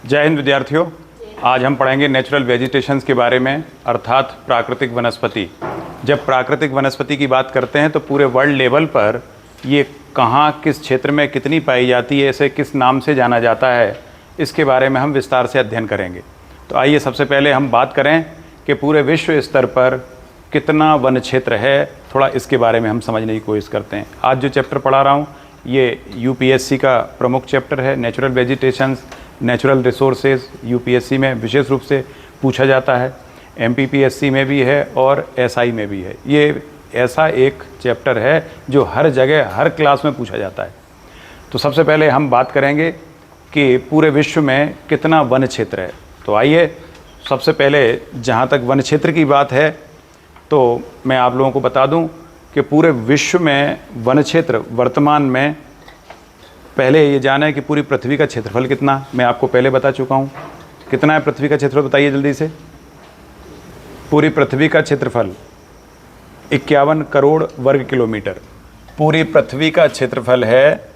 जय हिंद विद्यार्थियों। आज हम पढ़ेंगे नेचुरल वेजिटेशंस के बारे में, अर्थात प्राकृतिक वनस्पति। जब प्राकृतिक वनस्पति की बात करते हैं तो पूरे वर्ल्ड लेवल पर ये कहाँ, किस क्षेत्र में कितनी पाई जाती है, इसे किस नाम से जाना जाता है, इसके बारे में हम विस्तार से अध्ययन करेंगे। तो आइए सबसे पहले हम बात करें कि पूरे विश्व स्तर पर कितना वन क्षेत्र है, थोड़ा इसके बारे में हम समझने की कोशिश करते हैं। आज जो चैप्टर पढ़ा रहा हूँ ये यूपीएससी का प्रमुख चैप्टर है, natural vegetations, natural resources. UPSC में विशेष रूप से पूछा जाता है, एमपीपीएससी में भी है और एसआई में भी है। ये ऐसा एक चैप्टर है जो हर जगह हर क्लास में पूछा जाता है। तो सबसे पहले हम बात करेंगे कि पूरे विश्व में कितना वन क्षेत्र है। तो आइए सबसे पहले जहाँ तक वन क्षेत्र की बात है तो मैं आप लोगों को बता दूं कि पूरे विश्व में वन क्षेत्र वर्तमान में, पहले ये जाना है कि पूरी पृथ्वी का क्षेत्रफल कितना, मैं आपको पहले बता चुका हूँ। कितना है पृथ्वी का क्षेत्रफल, बताइए जल्दी से। पूरी पृथ्वी का क्षेत्रफल 51 करोड़ वर्ग किलोमीटर। पूरी पृथ्वी का क्षेत्रफल है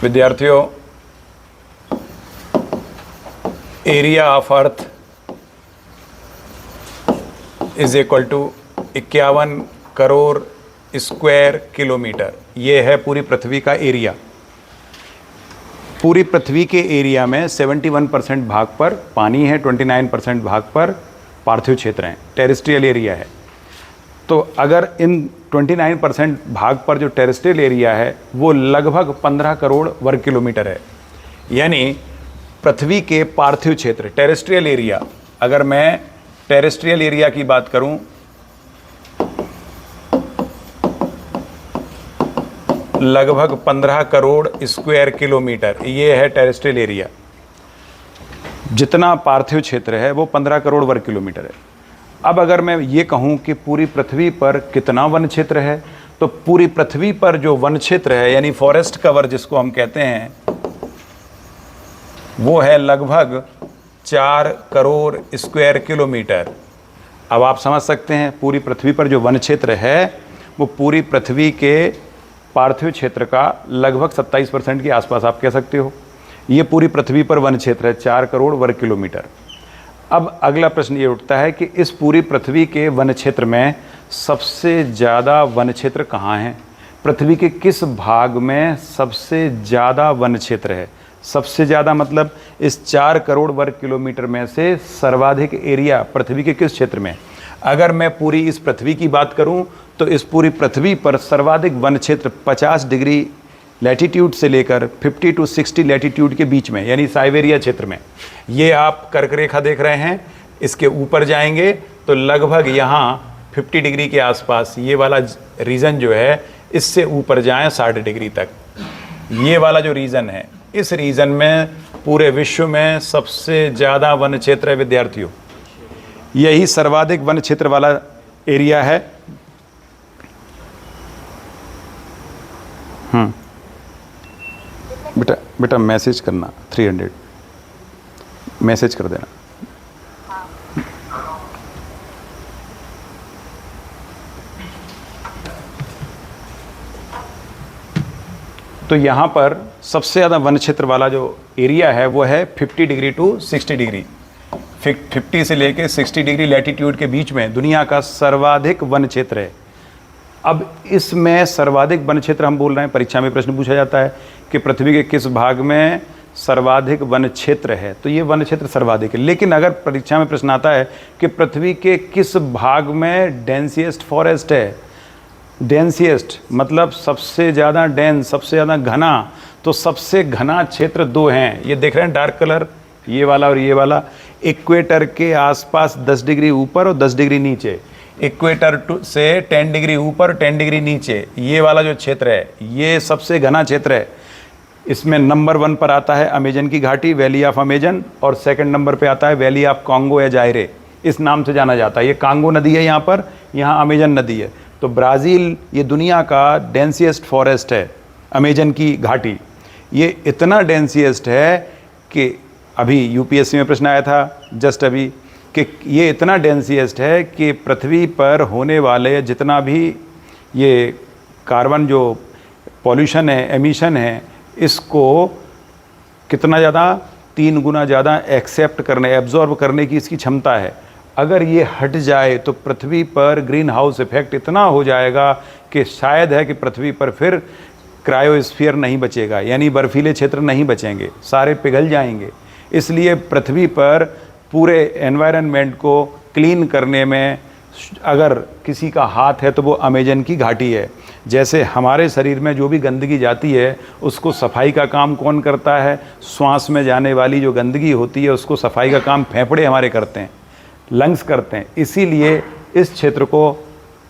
51 करोड़ स्क्वायर किलोमीटर। ये है पूरी पृथ्वी का एरिया। पूरी पृथ्वी के एरिया में 71% भाग पर पानी है, 29% भाग पर पार्थिव क्षेत्र हैं, टेरेस्ट्रियल एरिया है। तो अगर इन 29% भाग पर जो टेरेस्ट्रियल एरिया है वो लगभग 15 करोड़ वर्ग किलोमीटर है। यानी पृथ्वी के पार्थिव क्षेत्र, टेरेस्ट्रियल एरिया, अगर मैं टेरेस्ट्रियल एरिया की बात करूं, लगभग 15 करोड़ स्क्वायर किलोमीटर, ये है टेरेस्ट्रियल एरिया। जितना पार्थिव क्षेत्र है वो 15 करोड़ वर्ग किलोमीटर है। अब अगर मैं ये कहूं कि पूरी पृथ्वी पर कितना वन क्षेत्र है, तो पूरी पृथ्वी पर जो वन क्षेत्र है यानी फॉरेस्ट कवर जिसको हम कहते हैं, वो है लगभग 4 करोड़ स्क्वायर किलोमीटर। अब आप समझ सकते हैं पूरी पृथ्वी पर जो वन क्षेत्र है वो पूरी पृथ्वी के पार्थिव क्षेत्र का लगभग 27% के आसपास आप कह सकते हो। ये पूरी पृथ्वी पर वन क्षेत्र है 4 करोड़ वर्ग किलोमीटर। अब अगला प्रश्न ये उठता है कि इस पूरी पृथ्वी के वन क्षेत्र में सबसे ज़्यादा वन क्षेत्र कहाँ हैं? पृथ्वी के किस भाग में सबसे ज़्यादा वन क्षेत्र है? सबसे ज़्यादा मतलब इस 4 करोड़ वर्ग किलोमीटर में से सर्वाधिक एरिया पृथ्वी के किस क्षेत्र में? अगर मैं पूरी इस पृथ्वी की बात करूं तो इस पूरी पृथ्वी पर सर्वाधिक वन क्षेत्र 50 डिग्री लैटीट्यूड से लेकर 50 to 60 लैटीट्यूड के बीच में, यानी साइबेरिया क्षेत्र में। ये आप कर्क रेखा देख रहे हैं, इसके ऊपर जाएंगे तो लगभग यहाँ 50 डिग्री के आसपास ये वाला रीजन जो है, इससे ऊपर जाएं 60 डिग्री तक, ये वाला जो रीजन है, इस रीजन में पूरे विश्व में सबसे ज़्यादा वन क्षेत्र है विद्यार्थियों। यही सर्वाधिक वन क्षेत्र वाला एरिया है। बेटा मैसेज करना, 300 मैसेज कर देना। तो यहाँ पर सबसे ज़्यादा वन क्षेत्र वाला जो एरिया है वो है 50 डिग्री टू 60 डिग्री, 50 से लेके 60 डिग्री लैटीट्यूड के बीच में दुनिया का सर्वाधिक वन क्षेत्र है। अब इसमें सर्वाधिक वन क्षेत्र हम बोल रहे हैं, परीक्षा में प्रश्न पूछा जाता है कि पृथ्वी के किस भाग में सर्वाधिक वन क्षेत्र है, तो ये वन क्षेत्र सर्वाधिक है। लेकिन अगर परीक्षा में प्रश्न आता है कि पृथ्वी के किस भाग में डेंसिएस्ट फॉरेस्ट है, डेंसिएस्ट मतलब सबसे ज़्यादा डेंस, सबसे ज़्यादा घना, तो सबसे घना क्षेत्र 2 हैं। ये देख रहे हैं डार्क कलर, ये वाला और ये वाला। इक्वेटर के आसपास 10 डिग्री ऊपर और 10 डिग्री नीचे, इक्वेटर से 10 डिग्री ऊपर 10 डिग्री नीचे, ये वाला जो क्षेत्र है ये सबसे घना क्षेत्र है। इसमें नंबर 1 पर आता है अमेजन की घाटी, वैली ऑफ अमेजन, और सेकंड नंबर पे आता है वैली ऑफ कांगो या जायरे, इस नाम से जाना जाता है। ये कांगो नदी है यहाँ पर, यहाँ अमेजन नदी है। तो ब्राज़ील ये दुनिया का डेंसिएस्ट फॉरेस्ट है, अमेजन की घाटी। ये इतना डेंसिएस्ट है कि अभी यूपीएससी में प्रश्न आया था जस्ट अभी कि ये इतना डेंसिएस्ट है कि पृथ्वी पर होने वाले जितना भी ये कार्बन जो पॉल्यूशन है, एमिशन है, इसको कितना ज़्यादा, 3 गुना ज़्यादा एक्सेप्ट करने, एब्जॉर्ब करने की इसकी क्षमता है। अगर ये हट जाए तो पृथ्वी पर ग्रीन हाउस इफेक्ट इतना हो जाएगा कि शायद है कि पृथ्वी पर फिर क्रायोस्फीयर नहीं बचेगा, यानी बर्फीले क्षेत्र नहीं बचेंगे, सारे पिघल जाएंगे। इसलिए पृथ्वी पर पूरे एनवायरनमेंट को क्लीन करने में अगर किसी का हाथ है तो वो अमेजन की घाटी है। जैसे हमारे शरीर में जो भी गंदगी जाती है उसको सफाई का काम कौन करता है? श्वास में जाने वाली जो गंदगी होती है उसको सफाई का काम फेफड़े हमारे करते हैं, लंग्स करते हैं। इसीलिए इस क्षेत्र को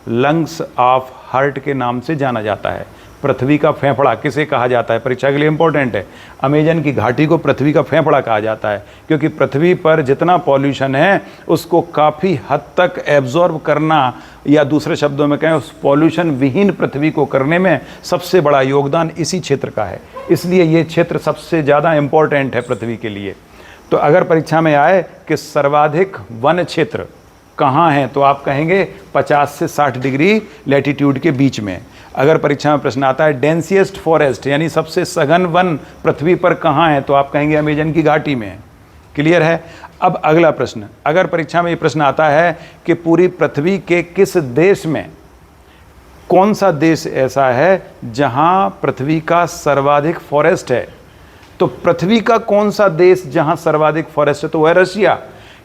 लंग्स ऑफ हार्ट के नाम से जाना जाता है। पृथ्वी का फेफड़ा किसे कहा जाता है? परीक्षा के लिए इंपॉर्टेंट है। अमेजन की घाटी को पृथ्वी का फेफड़ा कहा जाता है, क्योंकि पृथ्वी पर जितना पॉल्यूशन है उसको काफ़ी हद तक एब्जॉर्ब करना, या दूसरे शब्दों में कहें उस पॉल्यूशन विहीन पृथ्वी को करने में सबसे बड़ा योगदान इसी क्षेत्र का है। इसलिए ये क्षेत्र सबसे ज़्यादा इम्पोर्टेंट है पृथ्वी के लिए। तो अगर परीक्षा में आए कि सर्वाधिक वन क्षेत्र कहाँ हैं, तो आप कहेंगे 50 से 60 डिग्री लैटिट्यूड के बीच में। अगर परीक्षा में प्रश्न आता है डेंसिएस्ट फॉरेस्ट, यानी सबसे सघन वन पृथ्वी पर कहाँ है, तो आप कहेंगे अमेजन की घाटी में। क्लियर है? अब अगला प्रश्न, अगर परीक्षा में ये प्रश्न आता है कि पूरी पृथ्वी के किस देश में, कौन सा देश ऐसा है जहाँ पृथ्वी का सर्वाधिक फॉरेस्ट है, तो पृथ्वी का कौन सा देश जहाँ सर्वाधिक फॉरेस्ट है, तो वह है रशिया,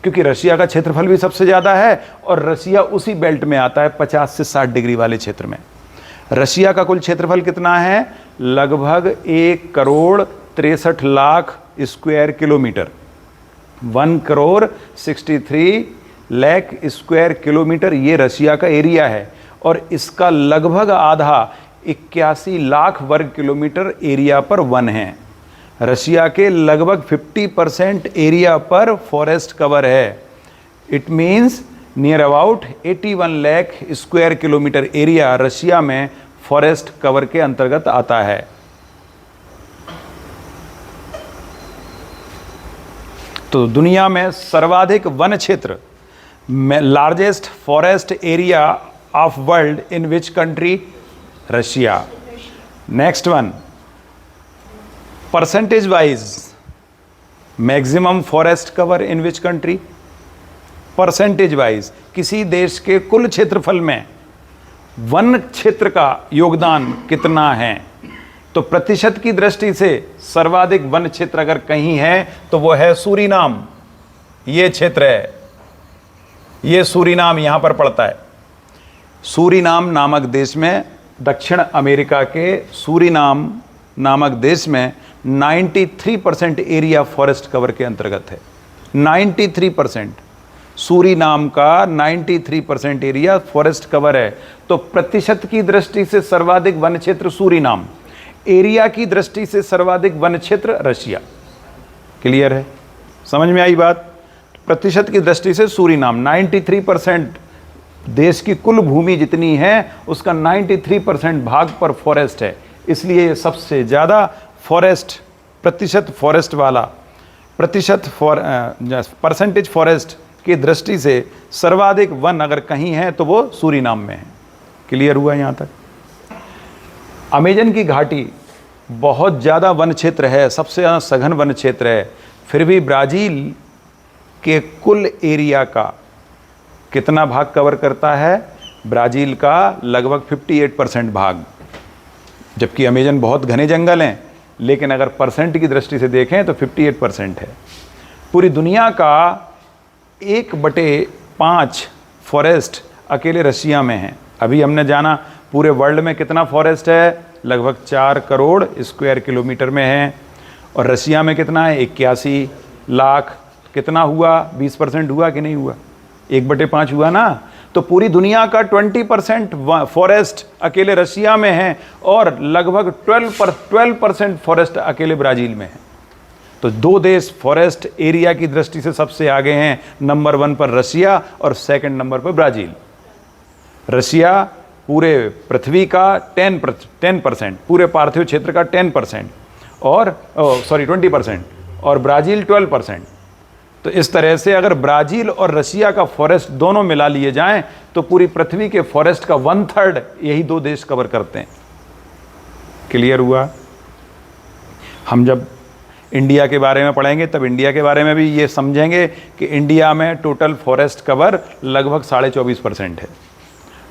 क्योंकि रशिया का क्षेत्रफल भी सबसे ज़्यादा है और रशिया उसी बेल्ट में आता है 50 से 60 डिग्री वाले क्षेत्र में। रशिया का कुल क्षेत्रफल कितना है? लगभग 1,63,00,000 स्क्वायर किलोमीटर, 1,63,00,000 स्क्वायर किलोमीटर ये रशिया का एरिया है। और इसका लगभग आधा 81 लाख वर्ग किलोमीटर एरिया पर वन है। रशिया के लगभग 50% एरिया पर फॉरेस्ट कवर है। It means near about 81 lakh square kilometre area Russia में फॉरेस्ट कवर के अंतर्गत आता है। तो दुनिया में सर्वाधिक वन क्षेत्र में largest forest area of world in which country? Russia. Next one, percentage wise maximum forest cover in which country? Percentage wise किसी देश के कुल क्षेत्रफल में वन क्षेत्र का योगदान कितना है? तो प्रतिशत की दृष्टि से सर्वाधिक वन क्षेत्र अगर कहीं है तो वो है सूरीनाम। ये क्षेत्र है, ये सूरीनाम यहां पर पड़ता है। सूरीनाम नामक देश में, दक्षिण अमेरिका के सूरीनाम नामक देश में 93% एरिया फॉरेस्ट कवर के अंतर्गत है। 93%, सूरीनाम का 93% एरिया फॉरेस्ट कवर है। तो प्रतिशत की दृष्टि से सर्वाधिक वन क्षेत्र सूरीनाम, एरिया की दृष्टि से सर्वाधिक वन क्षेत्र रशिया। क्लियर है? समझ में आई बात? प्रतिशत की दृष्टि से सूरीनाम 93%, देश की कुल भूमि जितनी है उसका 93% भाग पर फॉरेस्ट है, इसलिए ये सबसे ज़्यादा फॉरेस्ट, प्रतिशत फॉरेस्ट वाला, परसेंटेज फॉरेस्ट की दृष्टि से सर्वाधिक वन अगर कहीं है तो वो सूरीनाम में है। क्लियर हुआ यहाँ तक? अमेजन की घाटी बहुत ज़्यादा वन क्षेत्र है, सबसे ज़्यादा सघन वन क्षेत्र है, फिर भी ब्राज़ील के कुल एरिया का कितना भाग कवर करता है? ब्राज़ील का लगभग 58% भाग, जबकि अमेजन बहुत घने जंगल हैं, लेकिन अगर परसेंट की दृष्टि से देखें तो 58% है। पूरी दुनिया का 1/5 फॉरेस्ट अकेले रशिया में है। अभी हमने जाना पूरे वर्ल्ड में कितना फॉरेस्ट है, लगभग 4 करोड़ स्क्वायर किलोमीटर में है, और रशिया में कितना है? 81 लाख। कितना हुआ? 20% हुआ कि नहीं हुआ? 1/5 हुआ ना। तो पूरी दुनिया का 20% फॉरेस्ट अकेले रशिया में है और लगभग 12% फॉरेस्ट अकेले ब्राज़ील में है। तो दो देश फॉरेस्ट एरिया की दृष्टि से सबसे आगे हैं, नंबर 1 पर रशिया और सेकंड नंबर पर ब्राज़ील। रशिया पूरे पृथ्वी का 10%, पूरे पार्थिव क्षेत्र का 10% और 20%, और ब्राज़ील 12%। तो इस तरह से अगर ब्राज़ील और रशिया का फॉरेस्ट दोनों मिला लिए जाएं तो पूरी पृथ्वी के फॉरेस्ट का 1/3 यही दो देश कवर करते हैं। क्लियर हुआ? हम जब इंडिया के बारे में पढ़ेंगे तब इंडिया के बारे में भी ये समझेंगे कि इंडिया में टोटल फॉरेस्ट कवर लगभग 24.5% है।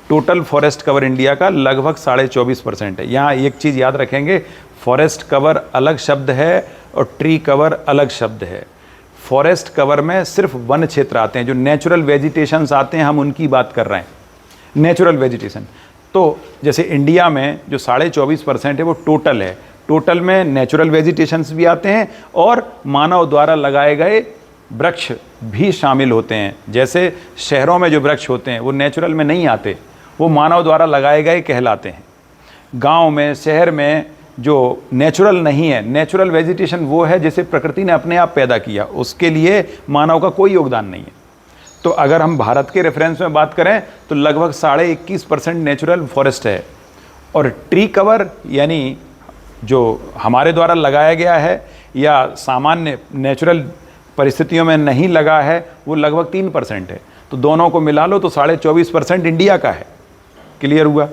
टोटल फॉरेस्ट कवर इंडिया का लगभग 24.5% है। यहाँ एक चीज़ याद रखेंगे, फॉरेस्ट कवर अलग शब्द है और ट्री कवर अलग शब्द है। फॉरेस्ट कवर में सिर्फ वन क्षेत्र आते हैं, जो नेचुरल वेजिटेशंस आते हैं हम उनकी बात कर रहे हैं, नेचुरल वेजिटेशन। तो जैसे इंडिया में जो 24.5% है वो टोटल है, टोटल में नेचुरल वेजिटेशंस भी आते हैं और मानव द्वारा लगाए गए वृक्ष भी शामिल होते हैं। जैसे शहरों में जो वृक्ष होते हैं वो नेचुरल में नहीं आते, वो मानव द्वारा लगाए गए कहलाते हैं। गांव में, शहर में जो नेचुरल नहीं है, नेचुरल वेजिटेशन वो है जिसे प्रकृति ने अपने आप पैदा किया, उसके लिए मानव का कोई योगदान नहीं है। तो अगर हम भारत के रेफरेंस में बात करें तो लगभग 21.5% नेचुरल फॉरेस्ट है, और ट्री कवर यानी जो हमारे द्वारा लगाया गया है या सामान्य नेचुरल परिस्थितियों में नहीं लगा है वो लगभग 3% है। तो दोनों को मिला लो तो 24.5% इंडिया का है। क्लियर हुआ?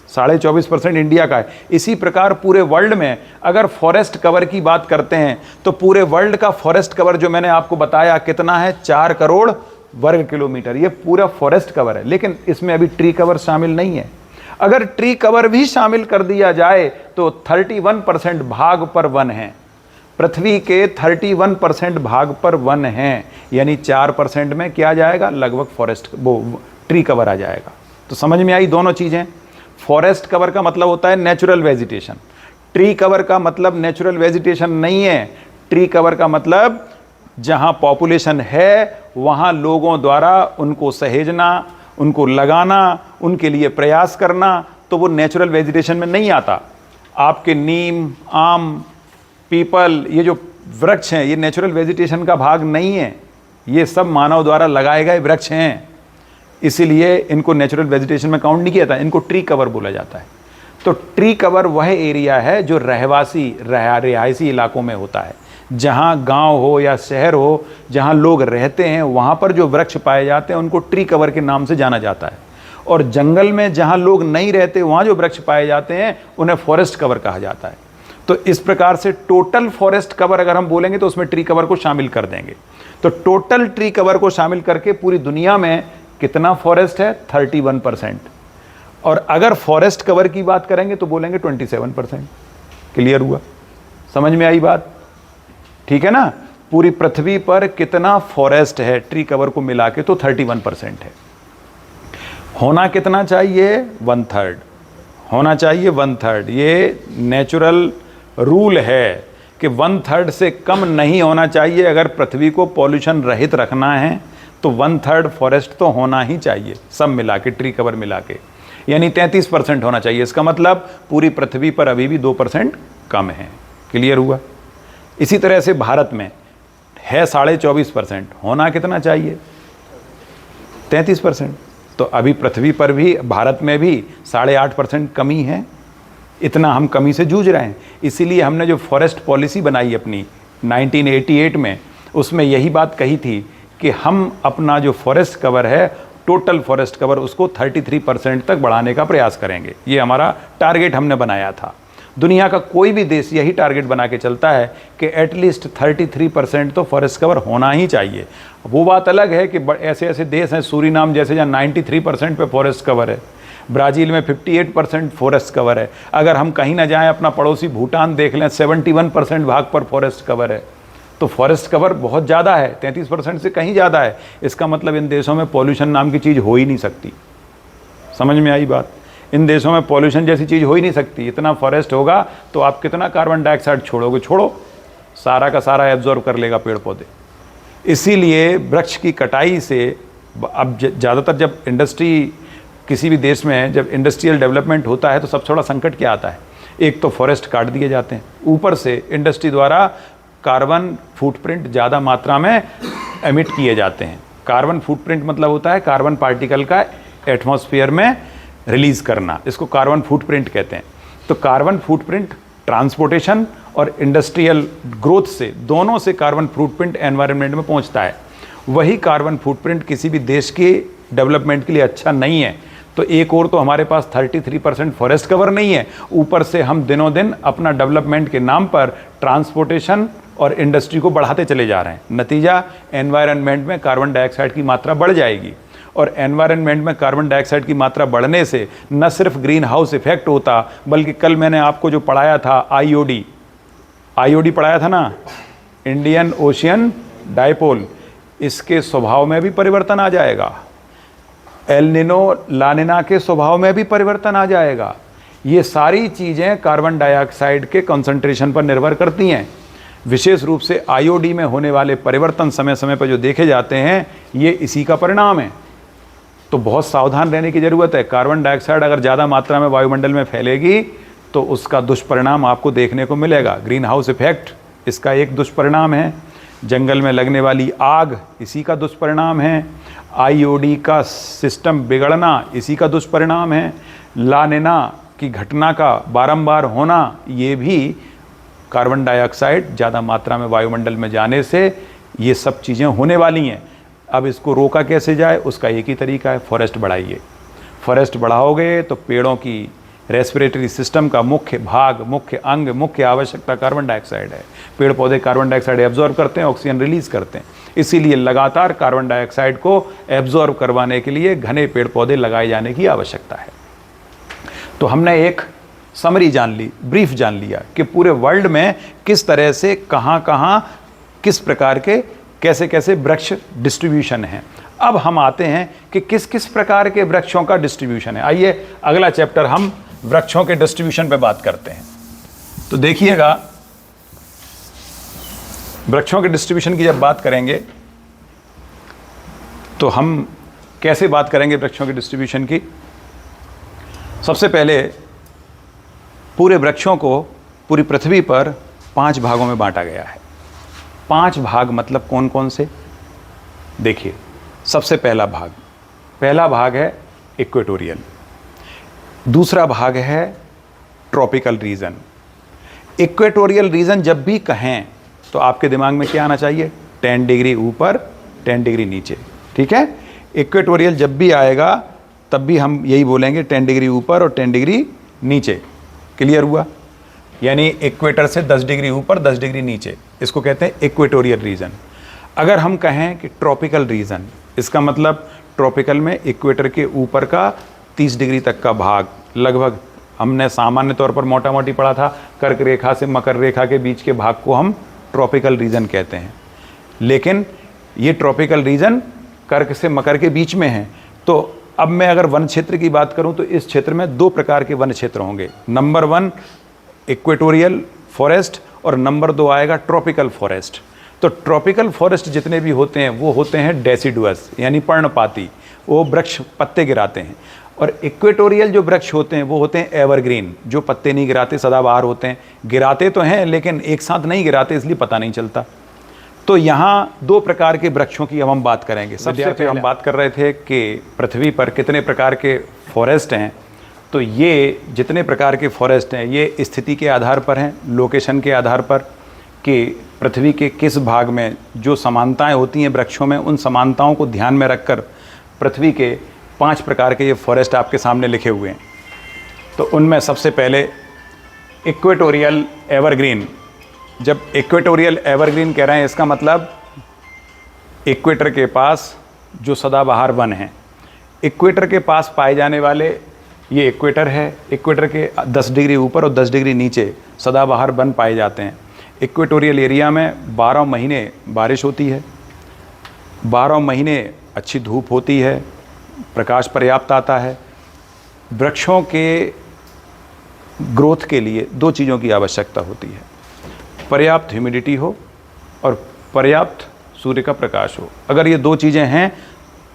24.5% इंडिया का है। इसी प्रकार पूरे वर्ल्ड में अगर फॉरेस्ट कवर की बात करते हैं तो पूरे वर्ल्ड का फॉरेस्ट कवर जो मैंने आपको बताया कितना है, 4 करोड़ वर्ग किलोमीटर, ये पूरा फॉरेस्ट कवर है। लेकिन इसमें अभी ट्री कवर शामिल नहीं है। अगर ट्री कवर भी शामिल कर दिया जाए तो 31% भाग पर वन है, पृथ्वी के 31% भाग पर वन हैं, यानी 4% में क्या आ जाएगा, लगभग फॉरेस्ट वो ट्री कवर आ जाएगा। तो समझ में आई दोनों चीज़ें? फॉरेस्ट कवर का मतलब होता है नेचुरल वेजिटेशन, ट्री कवर का मतलब नेचुरल वेजिटेशन नहीं है। ट्री कवर का मतलब जहां पॉपुलेशन है वहां लोगों द्वारा उनको सहेजना, उनको लगाना, उनके लिए प्रयास करना, तो वो नेचुरल वेजिटेशन में नहीं आता। आपके नीम, आम, पीपल, ये जो वृक्ष हैं ये नेचुरल वेजिटेशन का भाग नहीं है, ये सब मानव द्वारा लगाए गए वृक्ष हैं, इसीलिए इनको नेचुरल वेजिटेशन में काउंट नहीं किया जाता, इनको ट्री कवर बोला जाता है। तो ट्री कवर वह एरिया है जो रिहायशी इलाकों में होता है, जहाँ गांव हो या शहर हो, जहाँ लोग रहते हैं वहाँ पर जो वृक्ष पाए जाते हैं उनको ट्री कवर के नाम से जाना जाता है। और जंगल में जहाँ लोग नहीं रहते वहाँ जो वृक्ष पाए जाते हैं उन्हें फॉरेस्ट कवर कहा जाता है। तो इस प्रकार से टोटल फॉरेस्ट कवर अगर हम बोलेंगे तो उसमें ट्री कवर को शामिल कर देंगे। तो टोटल ट्री कवर को शामिल करके पूरी दुनिया में कितना फॉरेस्ट है, 31%। और अगर फॉरेस्ट कवर की बात करेंगे तो बोलेंगे 27%। क्लियर हुआ? समझ में आई बात? ठीक है ना? पूरी पृथ्वी पर कितना फॉरेस्ट है ट्री कवर को मिला के, तो 31% है। होना कितना चाहिए, 1/3 होना चाहिए, 1/3। ये नेचुरल रूल है कि 1/3 से कम नहीं होना चाहिए। अगर पृथ्वी को पॉल्यूशन रहित रखना है तो 1/3 फॉरेस्ट तो होना ही चाहिए, सब मिला के, ट्री कवर मिला के, यानी 33% होना चाहिए। इसका मतलब पूरी पृथ्वी पर अभी भी 2% कम है। क्लियर हुआ? इसी तरह से भारत में है 24.5%, होना कितना चाहिए, 33%। तो अभी पृथ्वी पर भी, भारत में भी 8.5% कमी है। इतना हम कमी से जूझ रहे हैं। इसीलिए हमने जो फॉरेस्ट पॉलिसी बनाई अपनी 1988 में, उसमें यही बात कही थी कि हम अपना जो फॉरेस्ट कवर है, टोटल फॉरेस्ट कवर, उसको 33% तक बढ़ाने का प्रयास करेंगे। ये हमारा टारगेट हमने बनाया था। दुनिया का कोई भी देश यही टारगेट बना के चलता है कि एटलीस्ट 33% तो फॉरेस्ट कवर होना ही चाहिए। वो बात अलग है कि ऐसे ऐसे देश हैं, सूरीनाम जैसे, जहाँ 93% पे फॉरेस्ट कवर है, ब्राज़ील में 58% फॉरेस्ट कवर है। अगर हम कहीं ना जाएं, अपना पड़ोसी भूटान देख लें, 71% भाग पर फॉरेस्ट कवर है। तो फॉरेस्ट कवर बहुत ज़्यादा है, 33% से कहीं ज़्यादा है। इसका मतलब इन देशों में पॉल्यूशन नाम की चीज़ हो ही नहीं सकती। समझ में आई बात? इन देशों में पॉल्यूशन जैसी चीज़ हो ही नहीं सकती। इतना फॉरेस्ट होगा तो आप कितना कार्बन डाइऑक्साइड छोड़ोगे, छोड़ो, सारा का सारा एब्जॉर्ब कर लेगा पेड़ पौधे। इसीलिए वृक्ष की कटाई से अब ज़्यादातर जब इंडस्ट्री, किसी भी देश में जब इंडस्ट्रियल डेवलपमेंट होता है तो सबसे बड़ा संकट क्या आता है, एक तो फॉरेस्ट काट दिए जाते हैं, ऊपर से इंडस्ट्री द्वारा कार्बन फुटप्रिंट ज़्यादा मात्रा में एमिट किए जाते हैं। कार्बन फुटप्रिंट मतलब होता है कार्बन पार्टिकल का एटमॉस्फेयर में रिलीज़ करना, इसको कार्बन फुटप्रिंट कहते हैं। तो कार्बन फुटप्रिंट ट्रांसपोर्टेशन और इंडस्ट्रियल ग्रोथ से, दोनों से कार्बन फुटप्रिंट एनवायरनमेंट में पहुंचता है। वही कार्बन फुटप्रिंट किसी भी देश के डेवलपमेंट के लिए अच्छा नहीं है। तो एक और तो हमारे पास 33% फॉरेस्ट कवर नहीं है, ऊपर से हम दिनों दिन अपना डेवलपमेंट के नाम पर ट्रांसपोर्टेशन और इंडस्ट्री को बढ़ाते चले जा रहे हैं। नतीजा, एनवायरनमेंट में कार्बन डाइऑक्साइड की मात्रा बढ़ जाएगी, और एनवायरनमेंट में कार्बन डाइऑक्साइड की मात्रा बढ़ने से न सिर्फ ग्रीन हाउस इफेक्ट होता, बल्कि कल मैंने आपको जो पढ़ाया था आईओडी पढ़ाया था ना, इंडियन ओशियन डाइपोल, इसके स्वभाव में भी परिवर्तन आ जाएगा। एल निनो लानिना के स्वभाव में भी परिवर्तन आ जाएगा। ये सारी चीज़ें कार्बन डाइऑक्साइड के कंसंट्रेशन पर निर्भर करती हैं। विशेष रूप से आईओडी में होने वाले परिवर्तन समय समय पर जो देखे जाते हैं, ये इसी का परिणाम है। तो बहुत सावधान रहने की ज़रूरत है। कार्बन डाइऑक्साइड अगर ज़्यादा मात्रा में वायुमंडल में फैलेगी तो उसका दुष्परिणाम आपको देखने को मिलेगा। ग्रीन हाउस इफेक्ट इसका एक दुष्परिणाम है, जंगल में लगने वाली आग इसी का दुष्परिणाम है, आईओडी का सिस्टम बिगड़ना इसी का दुष्परिणाम है, लानिना की घटना का बारंबार होना, ये भी कार्बन डाइऑक्साइड ज़्यादा मात्रा में वायुमंडल में जाने से ये सब चीज़ें होने वाली हैं। अब इसको रोका कैसे जाए, उसका एक ही तरीका है, फॉरेस्ट बढ़ाइए। फॉरेस्ट बढ़ाओगे तो पेड़ों की रेस्पिरेटरी सिस्टम का मुख्य भाग, मुख्य अंग, मुख्य आवश्यकता कार्बन डाइऑक्साइड है। पेड़ पौधे कार्बन डाइऑक्साइड एब्जॉर्ब करते हैं, ऑक्सीजन रिलीज करते हैं। इसीलिए लगातार कार्बन डाइऑक्साइड को एब्जॉर्ब करवाने के लिए घने पेड़ पौधे लगाए जाने की आवश्यकता है। तो हमने एक समरी जान ली, ब्रीफ जान लिया कि पूरे वर्ल्ड में किस तरह से कहाँ कहाँ किस प्रकार के कैसे कैसे वृक्ष डिस्ट्रीब्यूशन है। अब हम आते हैं कि किस किस प्रकार के वृक्षों का डिस्ट्रीब्यूशन है। आइए अगला चैप्टर हम वृक्षों के डिस्ट्रीब्यूशन पे बात करते हैं। तो देखिएगा, वृक्षों के डिस्ट्रीब्यूशन की जब बात करेंगे तो हम कैसे बात करेंगे वृक्षों के डिस्ट्रीब्यूशन की। सबसे पहले पूरे वृक्षों को पूरी पृथ्वी पर 5 भागों में बांटा गया है। 5 भाग मतलब कौन कौन से, देखिए। सबसे पहला भाग है इक्वेटोरियल, दूसरा भाग है ट्रॉपिकल रीजन। इक्वेटोरियल रीजन जब भी कहें तो आपके दिमाग में क्या आना चाहिए, 10 डिग्री ऊपर 10 डिग्री नीचे, ठीक है। इक्वेटोरियल जब भी आएगा तब भी हम यही बोलेंगे 10 डिग्री ऊपर और 10 डिग्री नीचे। क्लियर हुआ, यानी इक्वेटर से 10 डिग्री ऊपर 10 डिग्री नीचे, इसको कहते हैं इक्वेटोरियल रीजन। अगर हम कहें कि ट्रॉपिकल रीजन, इसका मतलब ट्रॉपिकल में इक्वेटर के ऊपर का 30 डिग्री तक का भाग, लगभग हमने सामान्य तौर पर मोटा मोटी पढ़ा था, कर्क रेखा से मकर रेखा के बीच के भाग को हम ट्रॉपिकल रीजन कहते हैं। लेकिन ये ट्रॉपिकल रीजन कर्क से मकर के बीच में है। तो अब मैं अगर वन क्षेत्र की बात करूं तो इस क्षेत्र में 2 प्रकार के वन क्षेत्र होंगे। नंबर 1 इक्वेटोरियल फॉरेस्ट और नंबर 2 आएगा ट्रॉपिकल फॉरेस्ट। तो ट्रॉपिकल फॉरेस्ट जितने भी होते हैं वो होते हैं डेसिडुअस, यानी पर्णपाती, वो वृक्ष पत्ते गिराते हैं। और इक्वेटोरियल जो वृक्ष होते हैं वो होते हैं एवरग्रीन, जो पत्ते नहीं गिराते, सदाबहार होते हैं। गिराते तो हैं लेकिन एक साथ नहीं गिराते, इसलिए पता नहीं चलता। तो यहाँ 2 प्रकार के वृक्षों की अब हम बात करेंगे। सबसे पहले हम बात कर रहे थे कि पृथ्वी पर कितने प्रकार के फॉरेस्ट हैं। तो ये जितने प्रकार के फॉरेस्ट हैं ये स्थिति के आधार पर हैं, लोकेशन के आधार पर, कि पृथ्वी के किस भाग में जो समानताएं होती हैं वृक्षों में, उन समानताओं को ध्यान में रखकर पृथ्वी के 5 प्रकार के ये फॉरेस्ट आपके सामने लिखे हुए हैं। तो उनमें सबसे पहले इक्वेटोरियल एवरग्रीन। जब इक्वेटोरियल एवरग्रीन कह रहे हैं, इसका मतलब इक्वेटर के पास जो सदाबहार वन हैं, इक्वेटर के पास पाए जाने वाले, ये इक्वेटर है, इक्वेटर के 10 डिग्री ऊपर और 10 डिग्री नीचे सदाबहार वन पाए जाते हैं। इक्वेटोरियल एरिया में 12 महीने बारिश होती है, 12 महीने अच्छी धूप होती है, प्रकाश पर्याप्त आता है। वृक्षों के ग्रोथ के लिए 2 चीज़ों की आवश्यकता होती है, पर्याप्त ह्यूमिडिटी हो और पर्याप्त सूर्य का प्रकाश हो। अगर ये 2 चीज़ें हैं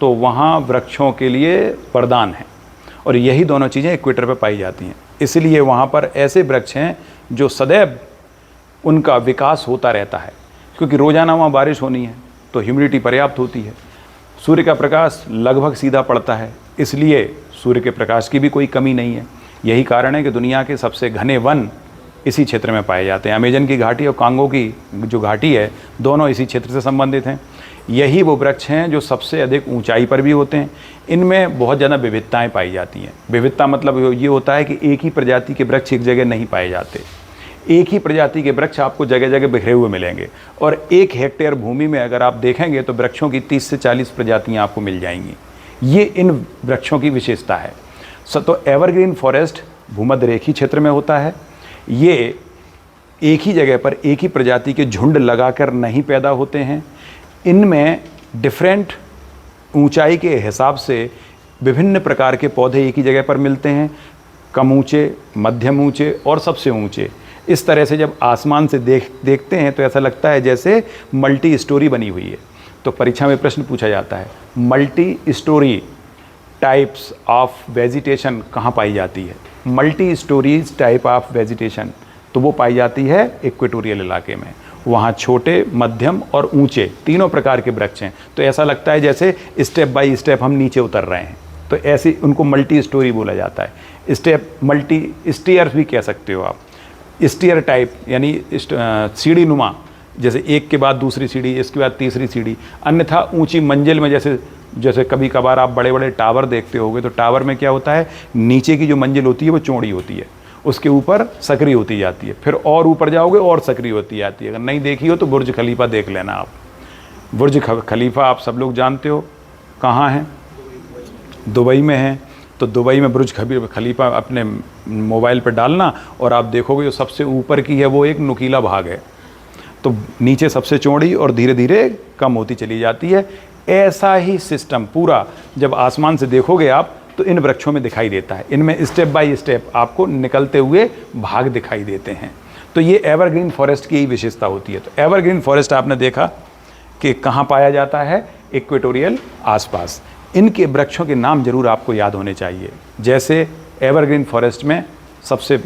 तो वहाँ वृक्षों के लिए वरदान है, और यही दोनों चीज़ें इक्वेटर पर पाई जाती हैं। इसलिए वहाँ पर ऐसे वृक्ष हैं जो सदैव उनका विकास होता रहता है, क्योंकि रोज़ाना वहाँ बारिश होनी है तो ह्यूमिडिटी पर्याप्त होती है, सूर्य का प्रकाश लगभग सीधा पड़ता है, इसलिए सूर्य के प्रकाश की भी कोई कमी नहीं है। यही कारण है कि दुनिया के सबसे घने वन इसी क्षेत्र में पाए जाते हैं। अमेजन की घाटी और कांगो की जो घाटी है, दोनों इसी क्षेत्र से संबंधित हैं। यही वो वृक्ष हैं जो सबसे अधिक ऊंचाई पर भी होते हैं। इनमें बहुत ज़्यादा विविधताएं पाई जाती हैं। विविधता मतलब ये होता है कि एक ही प्रजाति के वृक्ष एक जगह नहीं पाए जाते। एक ही प्रजाति के वृक्ष आपको जगह जगह बिखरे हुए मिलेंगे, और 1 हेक्टेयर भूमि में अगर आप देखेंगे तो वृक्षों की 30 से 40 प्रजातियाँ आपको मिल जाएंगी। ये इन वृक्षों की विशेषता है। तो एवरग्रीन फॉरेस्ट भूमध्य रेखीय क्षेत्र में होता है। ये एक ही जगह पर एक ही प्रजाति के झुंड लगाकर नहीं पैदा होते हैं। इनमें डिफरेंट ऊंचाई के हिसाब से विभिन्न प्रकार के पौधे एक ही जगह पर मिलते हैं, कम ऊंचे, मध्यम ऊंचे और सबसे ऊंचे। इस तरह से जब आसमान से देखते हैं तो ऐसा लगता है जैसे मल्टी स्टोरी बनी हुई है। तो परीक्षा में प्रश्न पूछा जाता है, multi storey types of vegetation कहाँ पाई जाती है? Multi storeys type of vegetation तो वो पाई जाती है इक्वेटोरियल इलाके में। वहाँ छोटे, मध्यम और ऊंचे तीनों प्रकार के वृक्ष हैं। तो ऐसा लगता है जैसे स्टेप बाय स्टेप हम नीचे उतर रहे हैं। तो ऐसी उनको मल्टी स्टोरी बोला जाता है। स्टेप मल्टी स्टीयर भी कह सकते हो आप। स्टीयर टाइप यानी सीढ़ी नुमा, जैसे एक के बाद दूसरी सीढ़ी, इसके बाद तीसरी सीढ़ी। अन्यथा ऊंची मंजिल में जैसे कभी कभार आप बड़े बड़े टावर देखते होगे, तो टावर में क्या होता है, नीचे की जो मंजिल होती है वो चौड़ी होती है, उसके ऊपर सकरी होती जाती है, फिर और ऊपर जाओगे और सकरी होती जाती है। अगर नहीं देखी हो तो बुर्ज खलीफा देख लेना आप। बुर्ज खलीफा आप सब लोग जानते हो कहाँ है? दुबई में है। तो दुबई में बुर्ज खलीफा अपने मोबाइल पर डालना और आप देखोगे जो सबसे ऊपर की है वो एक नुकीला भाग है, तो नीचे सबसे चौड़ी और धीरे धीरे कम होती चली जाती है। ऐसा ही सिस्टम पूरा जब आसमान से देखोगे आप तो इन वृक्षों में दिखाई देता है। इनमें स्टेप बाय स्टेप आपको निकलते हुए भाग दिखाई देते हैं। तो ये एवरग्रीन फॉरेस्ट की ही विशेषता होती है। तो एवरग्रीन फॉरेस्ट आपने देखा कि कहाँ पाया जाता है? इक्वेटोरियल आसपास। इनके वृक्षों के नाम जरूर आपको याद होने चाहिए। जैसे एवरग्रीन फॉरेस्ट में सबसे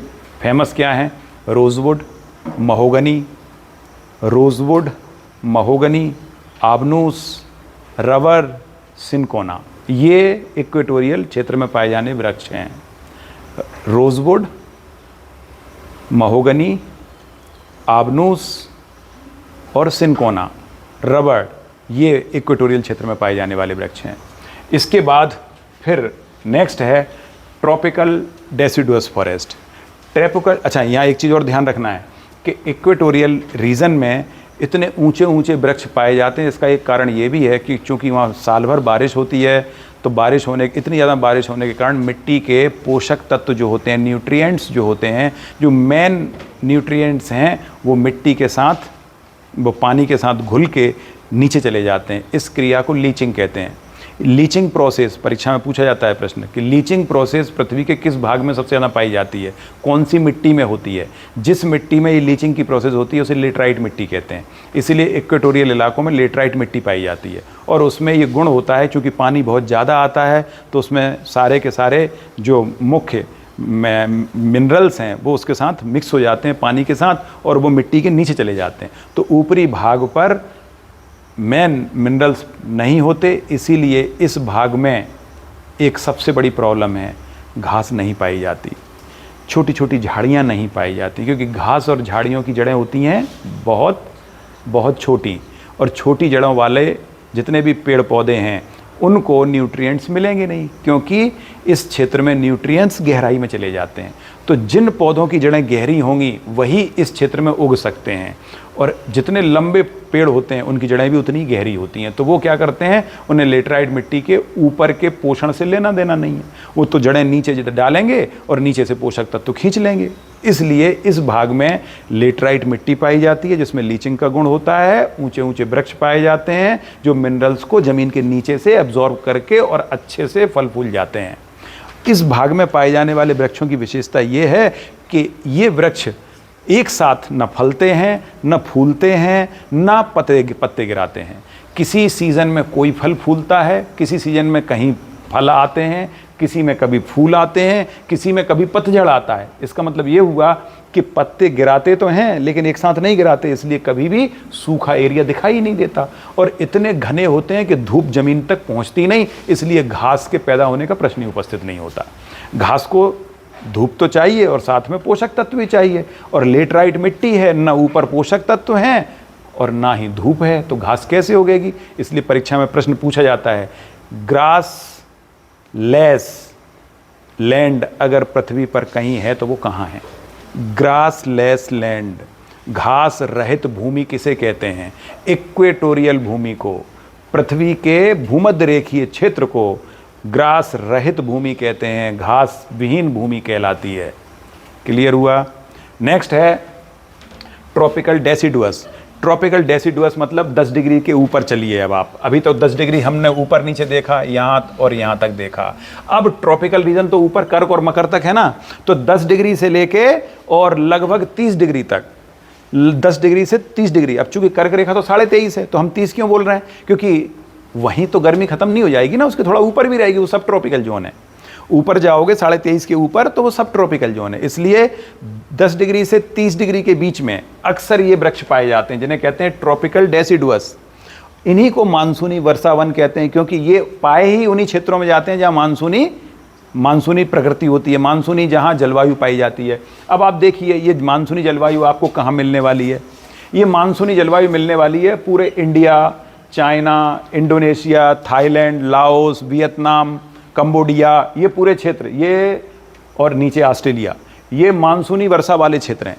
फेमस क्या है? रोजवुड, महोगनी, आबनूस, रबर, सिनकोना। ये इक्वेटोरियल क्षेत्र में पाए जाने वृक्ष हैं। रोजवुड, महोगनी, आबनूस और सिनकोना, रबर, ये इक्वेटोरियल क्षेत्र में पाए जाने वाले वृक्ष हैं। इसके बाद फिर नेक्स्ट है ट्रॉपिकल डेसिडुअस फॉरेस्ट। अच्छा, यहाँ एक चीज़ और ध्यान रखना है कि इक्वेटोरियल रीजन में इतने ऊंचे ऊंचे वृक्ष पाए जाते हैं। इसका एक कारण ये भी है कि चूंकि वहाँ साल भर बारिश होती है, तो इतनी ज़्यादा बारिश होने के कारण मिट्टी के पोषक तत्व जो होते हैं, न्यूट्रिएंट्स जो होते हैं, जो मेन न्यूट्रिएंट्स हैं, वो मिट्टी के साथ, वो पानी के साथ घुल के नीचे चले जाते हैं। इस क्रिया को लीचिंग कहते हैं। लीचिंग प्रोसेस परीक्षा में पूछा जाता है प्रश्न कि लीचिंग प्रोसेस पृथ्वी के किस भाग में सबसे ज़्यादा पाई जाती है, कौन सी मिट्टी में होती है? जिस मिट्टी में ये लीचिंग की प्रोसेस होती है उसे लेटराइट मिट्टी कहते हैं। इसीलिए इक्वेटोरियल इलाकों में लेटराइट मिट्टी पाई जाती है। और उसमें ये गुण होता है, चूँकि पानी बहुत ज़्यादा आता है तो उसमें सारे के सारे जो मुख्य मिनरल्स हैं वो उसके साथ मिक्स हो जाते हैं पानी के साथ, और वो मिट्टी के नीचे चले जाते हैं। तो ऊपरी भाग पर मेन मिनरल्स नहीं होते, इसीलिए इस भाग में एक सबसे बड़ी प्रॉब्लम है, घास नहीं पाई जाती, छोटी छोटी झाड़ियाँ नहीं पाई जाती, क्योंकि घास और झाड़ियों की जड़ें होती हैं बहुत बहुत छोटी, और छोटी जड़ों वाले जितने भी पेड़ पौधे हैं उनको न्यूट्रिएंट्स मिलेंगे नहीं, क्योंकि इस क्षेत्र में न्यूट्रिएंट्स गहराई में चले जाते हैं। तो जिन पौधों की जड़ें गहरी होंगी वही इस क्षेत्र में उग सकते हैं, और जितने लंबे पेड़ होते हैं उनकी जड़ें भी उतनी गहरी होती हैं। तो वो क्या करते हैं, उन्हें लेटराइट मिट्टी के ऊपर के पोषण से लेना देना नहीं है, वो तो जड़ें नीचे डालेंगे और नीचे से पोषक तत्व खींच लेंगे। इसलिए इस भाग में लेटराइट मिट्टी पाई जाती है जिसमें लीचिंग का गुण होता है। ऊंचे ऊंचे वृक्ष पाए जाते हैं जो मिनरल्स को जमीन के नीचे से एब्जॉर्ब करके और अच्छे से फल फूल जाते हैं। इस भाग में पाए जाने वाले वृक्षों की विशेषता ये है कि ये वृक्ष एक साथ न फलते हैं, न फूलते हैं, न पत्ते गिराते हैं। किसी सीज़न में कोई फल फूलता है, किसी सीज़न में कहीं फल आते हैं, किसी में कभी फूल आते हैं, किसी में कभी पतझड़ आता है। इसका मतलब ये हुआ कि पत्ते गिराते तो हैं लेकिन एक साथ नहीं गिराते, इसलिए कभी भी सूखा एरिया दिखाई नहीं देता। और इतने घने होते हैं कि धूप जमीन तक पहुंचती नहीं, इसलिए घास के पैदा होने का प्रश्न ही उपस्थित नहीं होता। घास को धूप तो चाहिए और साथ में पोषक तत्व भी चाहिए, और लेटराइट मिट्टी है, न ऊपर पोषक तत्व हैं और ना ही धूप है, तो घास कैसे उगेगी? इसलिए परीक्षा में प्रश्न पूछा जाता है, ग्रास लेस लैंड अगर पृथ्वी पर कहीं है तो वो कहाँ है? ग्रास लेस लैंड, घास रहित भूमि किसे कहते हैं? इक्वेटोरियल भूमि को, पृथ्वी के भूमध्य रेखीय क्षेत्र को ग्रास रहित भूमि कहते हैं, घास विहीन भूमि कहलाती है। क्लियर हुआ? नेक्स्ट है ट्रॉपिकल डेसिडुअस। ट्रॉपिकल डेसिडुअस मतलब 10 डिग्री के ऊपर चलिए। अब आप अभी तो 10 डिग्री हमने ऊपर नीचे देखा, यहाँ और यहाँ तक देखा। अब ट्रॉपिकल रीजन तो ऊपर कर्क और मकर तक है ना, तो 10 डिग्री से लेके और लगभग 30 डिग्री तक, 10 डिग्री से 30 डिग्री। अब चूंकि कर्क रेखा तो 23.5 है, तो हम 30 क्यों बोल रहे हैं? क्योंकि वहीं तो गर्मी खत्म नहीं हो जाएगी ना, उसके थोड़ा ऊपर भी रहेगी, वो सब ट्रॉपिकल जोन है। ऊपर जाओगे 23.5 के ऊपर तो वो सब ट्रॉपिकल जोन है। इसलिए 10 डिग्री से 30 डिग्री के बीच में अक्सर ये वृक्ष पाए जाते हैं, जिन्हें कहते हैं ट्रॉपिकल डेसिडुअस। इन्हीं को मानसूनी वर्षावन कहते हैं, क्योंकि ये पाए ही उन्हीं क्षेत्रों में जाते हैं जहाँ मानसूनी प्रकृति होती है, मानसूनी जहाँ जलवायु पाई जाती है। अब आप देखिए, ये मानसूनी जलवायु आपको कहाँ मिलने वाली है? ये मानसूनी जलवायु मिलने वाली है पूरे India, China, Indonesia, Thailand, Laos, Vietnam, Cambodia, ये पूरे क्षेत्र, ये और नीचे ऑस्ट्रेलिया, ये मानसूनी वर्षा वाले क्षेत्र हैं।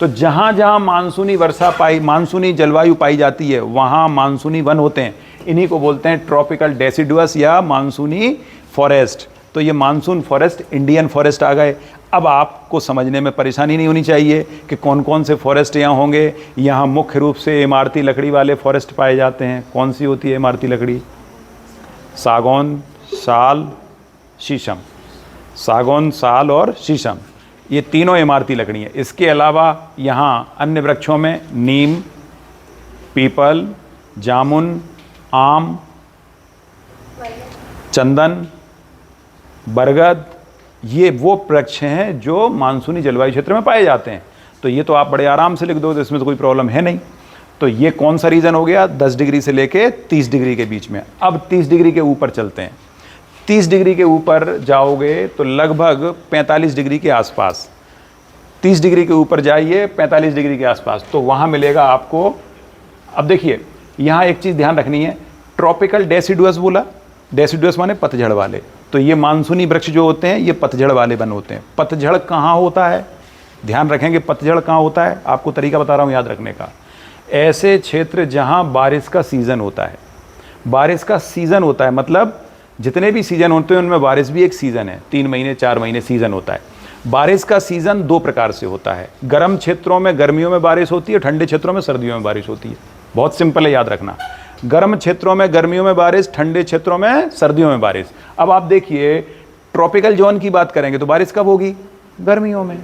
तो जहाँ जहाँ मानसूनी जलवायु पाई जाती है वहाँ मानसूनी वन होते हैं। इन्हीं को बोलते हैं ट्रॉपिकल डेसिडुअस या मानसूनी फॉरेस्ट। तो ये मानसून फॉरेस्ट, इंडियन फॉरेस्ट आ गए। अब आपको समझने में परेशानी नहीं होनी चाहिए कि कौन कौन से फॉरेस्ट यहाँ होंगे। यहाँ मुख्य रूप से इमारती लकड़ी वाले फॉरेस्ट पाए जाते हैं। कौन सी होती है इमारती लकड़ी? सागौन, साल, शीशम। सागौन, साल और शीशम, ये तीनों इमारती लकड़ी हैं। इसके अलावा यहाँ अन्य वृक्षों में नीम, पीपल, जामुन, आम, चंदन, बरगद, ये वो वृक्ष हैं जो मानसूनी जलवायु क्षेत्र में पाए जाते हैं। तो ये तो आप बड़े आराम से लिख दो, इसमें तो कोई प्रॉब्लम है नहीं। तो ये कौन सा रीजन हो गया? 10 डिग्री से लेके 30 डिग्री के बीच में। अब 30 डिग्री के ऊपर चलते हैं। 30 डिग्री के ऊपर जाओगे तो लगभग 45 डिग्री के आसपास, 30 डिग्री के ऊपर जाइए 45 डिग्री के आसपास, तो वहाँ मिलेगा आपको। अब देखिए, यहाँ एक चीज़ ध्यान रखनी है, ट्रॉपिकल डेसिडुअस बोला, डेसिडुअस माने पतझड़ वाले। तो ये मानसूनी वृक्ष जो होते हैं ये पतझड़ वाले वन होते हैं। पतझड़ कहाँ होता है? ध्यान रखेंगे, पतझड़ कहाँ होता है, आपको तरीका बता रहा हूँ याद रखने का। ऐसे क्षेत्र जहाँ बारिश का सीज़न होता है, बारिश का सीज़न होता है मतलब जितने भी सीज़न होते हैं उनमें बारिश भी एक सीज़न है, 3 महीने 4 महीने सीज़न होता है। बारिश का सीज़न 2 प्रकार से होता है, गर्म क्षेत्रों में गर्मियों में बारिश होती है, ठंडे क्षेत्रों में सर्दियों में बारिश होती है। बहुत सिंपल है, याद रखना। गर्म क्षेत्रों में गर्मियों में बारिश, ठंडे क्षेत्रों में सर्दियों में बारिश। अब आप देखिए, ट्रॉपिकल जोन की बात करेंगे तो बारिश कब होगी? गर्मियों में।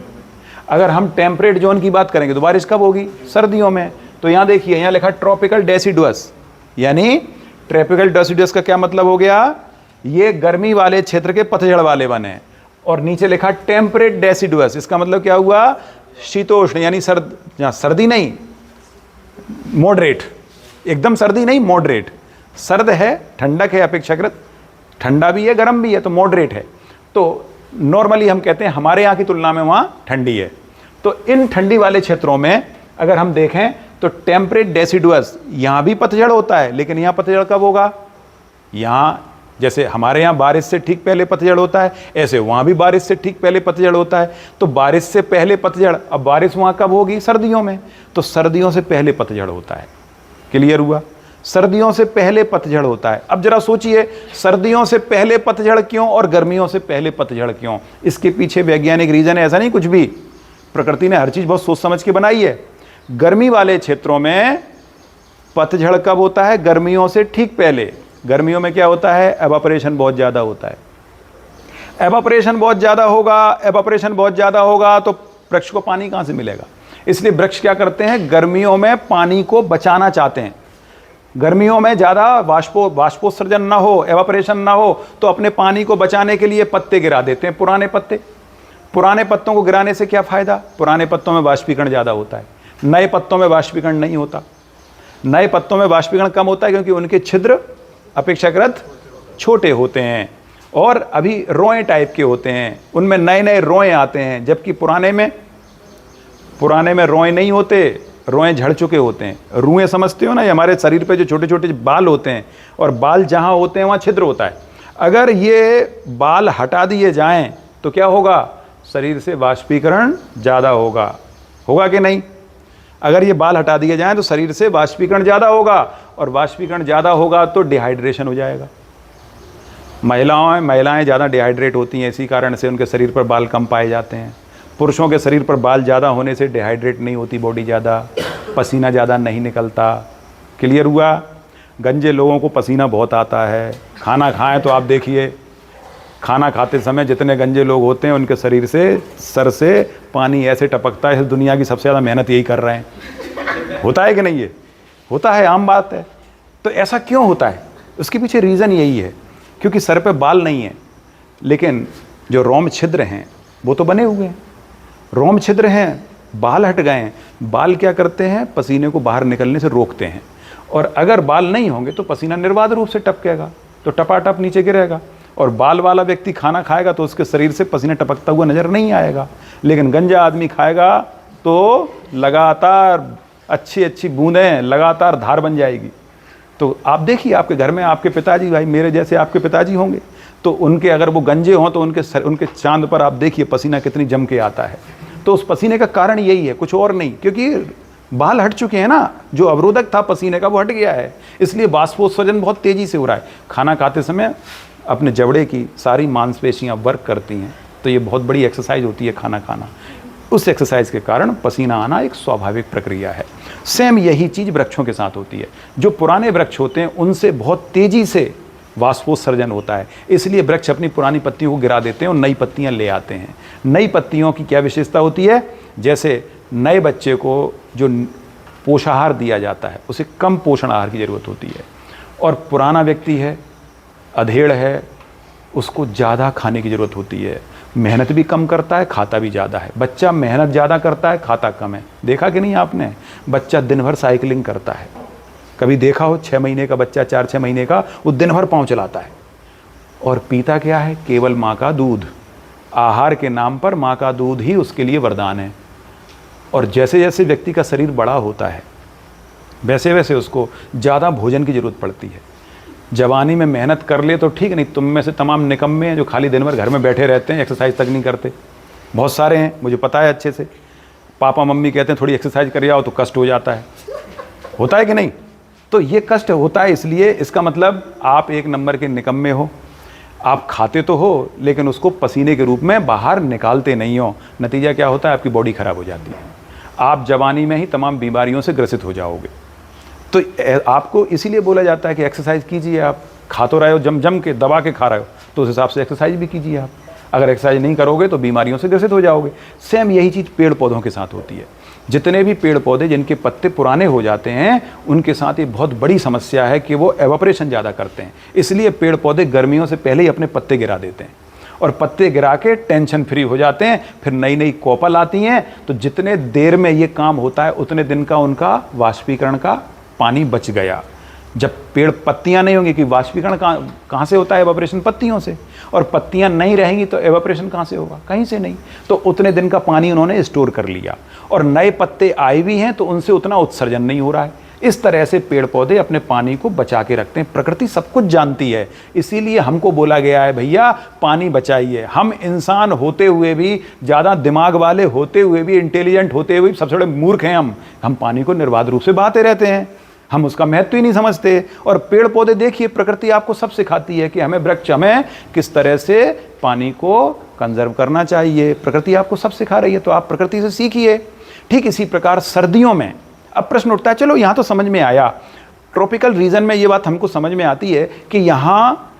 अगर हम टेम्परेट जोन की बात करेंगे तो बारिश कब होगी? सर्दियों में। तो यहाँ देखिए, यहाँ लिखा ट्रॉपिकल डेसिडुअस, यानी ट्रॉपिकल डेसिडुअस का क्या मतलब हो गया? ये गर्मी वाले क्षेत्र के पतझड़ वाले वन है। और नीचे लिखा टेम्परेट डेसिडुअस, इसका मतलब क्या हुआ? शीतोष्ण, यानी सर्दी नहीं, मॉडरेट, एकदम सर्दी नहीं, मॉडरेट। सर्द है, ठंडक है अपेक्षाकृत, ठंडा भी है गर्म भी है, तो मॉडरेट है। तो नॉर्मली हम कहते हैं हमारे यहाँ की तुलना में वहाँ ठंडी है। तो इन ठंडी वाले क्षेत्रों में अगर हम देखें तो टेम्परेट डेसिडुअस, यहाँ भी पतझड़ होता है, लेकिन यहाँ पतझड़ कब होगा? यहाँ जैसे हमारे यहाँ बारिश से ठीक पहले पतझड़ होता है, ऐसे वहाँ भी बारिश से ठीक पहले पतझड़ होता है। तो बारिश से पहले पतझड़, अब बारिश वहाँ कब होगी? सर्दियों में। तो सर्दियों से पहले पतझड़ होता है। क्लियर हुआ? सर्दियों से पहले पतझड़ होता है। अब जरा सोचिए, सर्दियों से पहले पतझड़ क्यों और गर्मियों से पहले पतझड़ क्यों? इसके पीछे वैज्ञानिक रीजन है, ऐसा नहीं कुछ भी, प्रकृति ने हर चीज बहुत सोच समझ के बनाई है। गर्मी वाले क्षेत्रों में पतझड़ कब होता है? गर्मियों से ठीक पहले। गर्मियों में क्या होता है? एवापोरेशन बहुत ज़्यादा होता है। एवापोरेशन बहुत ज़्यादा होगा तो वृक्ष को पानी कहाँ से मिलेगा? इसलिए वृक्ष क्या करते हैं? गर्मियों में पानी को बचाना चाहते हैं। गर्मियों में ज़्यादा वाष्पोत्सर्जन ना हो, एवापोरेशन ना हो, तो अपने पानी को बचाने के लिए पत्ते गिरा देते हैं, पुराने पत्ते। पुराने पत्तों को गिराने से क्या फ़ायदा? पुराने पत्तों में वाष्पीकरण ज़्यादा होता है, नए पत्तों में वाष्पीकरण नहीं होता। नए पत्तों में वाष्पीकरण कम होता है क्योंकि उनके छिद्र अपेक्षाकृत छोटे होते हैं और अभी रोए टाइप के होते हैं, उनमें नए नए रोए आते हैं। जबकि पुराने में रोए नहीं होते, रोएं झड़ चुके होते हैं। रुएं समझते हो ना, ये हमारे शरीर पे जो छोटे छोटे बाल होते हैं, और बाल जहाँ होते हैं वहाँ छिद्र होता है। अगर ये बाल हटा दिए जाएं तो क्या होगा, शरीर से वाष्पीकरण ज़्यादा होगा, होगा कि नहीं? अगर ये बाल हटा दिए जाएं तो शरीर से वाष्पीकरण ज़्यादा होगा, और वाष्पीकरण ज़्यादा होगा तो डिहाइड्रेशन हो जाएगा। महिलाएं ज़्यादा डिहाइड्रेट होती हैं, इसी कारण से उनके शरीर पर बाल कम पाए जाते हैं। पुरुषों के शरीर पर बाल ज़्यादा होने से डिहाइड्रेट नहीं होती बॉडी ज़्यादा, पसीना ज़्यादा नहीं निकलता। क्लियर हुआ? गंजे लोगों को पसीना बहुत आता है। खाना खाएं तो आप देखिए, खाना खाते समय जितने गंजे लोग होते हैं उनके शरीर से, सर से पानी ऐसे टपकता है, इस दुनिया की सबसे ज़्यादा मेहनत यही कर रहे हैं। होता है कि नहीं? ये होता है, आम बात है। तो ऐसा क्यों होता है? उसके पीछे रीज़न यही है, क्योंकि सर पे बाल नहीं है, लेकिन जो रोम छिद्र हैं वो तो बने हुए हैं। रोम छिद्र हैं, बाल हट गए हैं। बाल क्या करते हैं, पसीने को बाहर निकलने से रोकते हैं। और अगर बाल नहीं होंगे तो पसीना निर्बाध रूप से टपकेगा, तो टपाटप नीचे गिरेगा। और बाल वाला व्यक्ति खाना खाएगा तो उसके शरीर से पसीना टपकता हुआ नज़र नहीं आएगा। लेकिन गंजा आदमी खाएगा तो लगातार अच्छी अच्छी बूंदें, लगातार धार बन जाएगी। तो आप देखिए, आपके घर में आपके पिताजी, भाई मेरे जैसे आपके पिताजी होंगे, तो उनके अगर वो गंजे हों तो उनके चांद पर आप देखिए पसीना कितनी जम के आता है। तो उस पसीने का कारण यही है, कुछ और नहीं, क्योंकि बाल हट चुके हैं ना, जो अवरोधक था पसीने का वो हट गया है, इसलिए बाष्पोत्सर्जन बहुत तेज़ी से हो रहा है। खाना खाते समय अपने जबड़े की सारी मांसपेशियां वर्क करती हैं, तो ये बहुत बड़ी एक्सरसाइज होती है खाना खाना। उस एक्सरसाइज के कारण पसीना आना एक स्वाभाविक प्रक्रिया है। सेम यही चीज़ वृक्षों के साथ होती है। जो पुराने वृक्ष होते हैं उनसे बहुत तेज़ी से वाष्पोत्सर्जन होता है, इसलिए वृक्ष अपनी पुरानी पत्तियों को गिरा देते हैं और नई पत्तियां ले आते हैं। नई पत्तियों की क्या विशेषता होती है, जैसे नए बच्चे को जो पोषाहार दिया जाता है उसे कम पोषण आहार की ज़रूरत होती है, और पुराना व्यक्ति है, अधेड़ है, उसको ज़्यादा खाने की ज़रूरत होती है। मेहनत भी कम करता है, खाता भी ज़्यादा है। बच्चा मेहनत ज़्यादा करता है, खाता कम है। देखा कि नहीं आपने? बच्चा दिन भर साइकिलिंग करता है, कभी देखा हो 6 महीने का बच्चा, 4-6 महीने का, वो दिन भर पाँव चलाता है, और पीता क्या है, केवल माँ का दूध। आहार के नाम पर माँ का दूध ही उसके लिए वरदान है। और जैसे जैसे व्यक्ति का शरीर बड़ा होता है वैसे वैसे उसको ज़्यादा भोजन की ज़रूरत पड़ती है। जवानी में मेहनत कर ले तो ठीक, नहीं तुम में से तमाम निकम्मे हैं जो खाली दिन भर घर में बैठे रहते हैं, एक्सरसाइज तक नहीं करते। बहुत सारे हैं, मुझे पता है अच्छे से। पापा मम्मी कहते हैं थोड़ी एक्सरसाइज कर आओ तो कष्ट हो जाता है। होता है कि नहीं? तो ये कष्ट होता है, इसलिए इसका मतलब आप एक नंबर के निकम्मे हो। आप खाते तो हो लेकिन उसको पसीने के रूप में बाहर निकालते नहीं हो। नतीजा क्या होता है, आपकी बॉडी खराब हो जाती है। आप जवानी में ही तमाम बीमारियों से ग्रसित हो जाओगे। तो आपको इसीलिए बोला जाता है कि एक्सरसाइज कीजिए। आप खा तो रहे हो, जम के दबा के खा रहे हो, तो उस हिसाब से एक्सरसाइज भी कीजिए आप। अगर एक्सरसाइज नहीं करोगे तो बीमारियों से ग्रसित हो जाओगे। सेम यही चीज़ पेड़ पौधों के साथ होती है। जितने भी पेड़ पौधे जिनके पत्ते पुराने हो जाते हैं उनके साथ ये बहुत बड़ी समस्या है कि वो एवापोरेशन ज़्यादा करते हैं। इसलिए पेड़ पौधे गर्मियों से पहले ही अपने पत्ते गिरा देते हैं, और पत्ते गिरा के टेंशन फ्री हो जाते हैं। फिर नई नई कोपल आती हैं, तो जितने देर में ये काम होता है उतने दिन का उनका वाष्पीकरण का पानी बच गया। जब पेड़ पत्तियां नहीं होंगी कि वाष्पीकरण कहाँ से होता है, एवापोरेशन पत्तियों से, और पत्तियां नहीं रहेंगी तो एवापोरेशन कहाँ से होगा, कहीं से नहीं। तो उतने दिन का पानी उन्होंने स्टोर कर लिया, और नए पत्ते आए भी हैं तो उनसे उतना उत्सर्जन नहीं हो रहा है। इस तरह से पेड़ पौधे अपने पानी को बचा के रखते हैं। प्रकृति सब कुछ जानती है, इसीलिए हमको बोला गया है भैया पानी बचाइए। हम इंसान होते हुए भी, ज़्यादा दिमाग वाले होते हुए भी, इंटेलिजेंट होते हुए भी सबसे बड़े मूर्ख हैं हम पानी को निर्बाध रूप से बहाते रहते हैं। हम उसका महत्व ही नहीं समझते। और पेड़ पौधे देखिए, प्रकृति आपको सब सिखाती है कि हमें किस तरह से पानी को कंजर्व करना चाहिए। प्रकृति आपको सब सिखा रही है, तो आप प्रकृति से सीखिए। ठीक इसी प्रकार सर्दियों में अब प्रश्न उठता है, चलो यहाँ तो समझ में आया, ट्रॉपिकल रीजन में ये बात हमको समझ में आती है कि यहाँ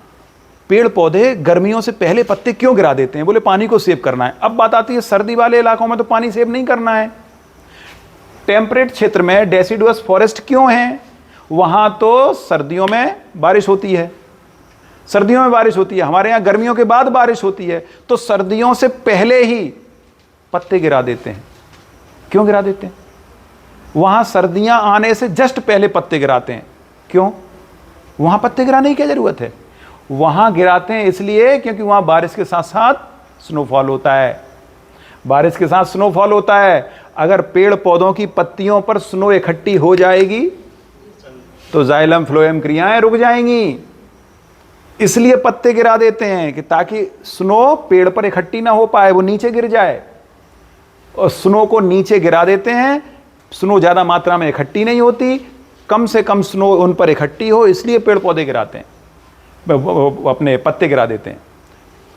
पेड़ पौधे गर्मियों से पहले पत्ते क्यों गिरा देते हैं, बोले पानी को सेव करना है। अब बात आती है सर्दी वाले इलाकों में तो पानी सेव नहीं करना है। टेम्परेट क्षेत्र में डेसिडुअस फॉरेस्ट क्यों है, वहां तो सर्दियों में बारिश होती है, सर्दियों में बारिश होती है। हमारे यहाँ गर्मियों के बाद बारिश होती है, तो सर्दियों से पहले ही पत्ते गिरा देते हैं। क्यों गिरा देते हैं? वहां सर्दियां आने से जस्ट पहले पत्ते गिराते हैं। क्यों? वहां पत्ते गिराने की क्या जरूरत है? वहां गिराते हैं इसलिए क्योंकि वहां बारिश के साथ साथ स्नोफॉल होता है। बारिश के साथ स्नोफॉल होता है। अगर पेड़ पौधों की पत्तियों पर स्नो इकट्ठी हो जाएगी तो जाइलम फ्लोएम क्रियाएं रुक जाएंगी। इसलिए पत्ते गिरा देते हैं कि ताकि स्नो पेड़ पर इकट्ठी ना हो पाए, वो नीचे गिर जाए। और स्नो को नीचे गिरा देते हैं, स्नो ज्यादा मात्रा में इकट्ठी नहीं होती, कम से कम स्नो उन पर इकट्ठी हो, इसलिए पेड़ पौधे गिराते हैं, अपने पत्ते गिरा देते हैं।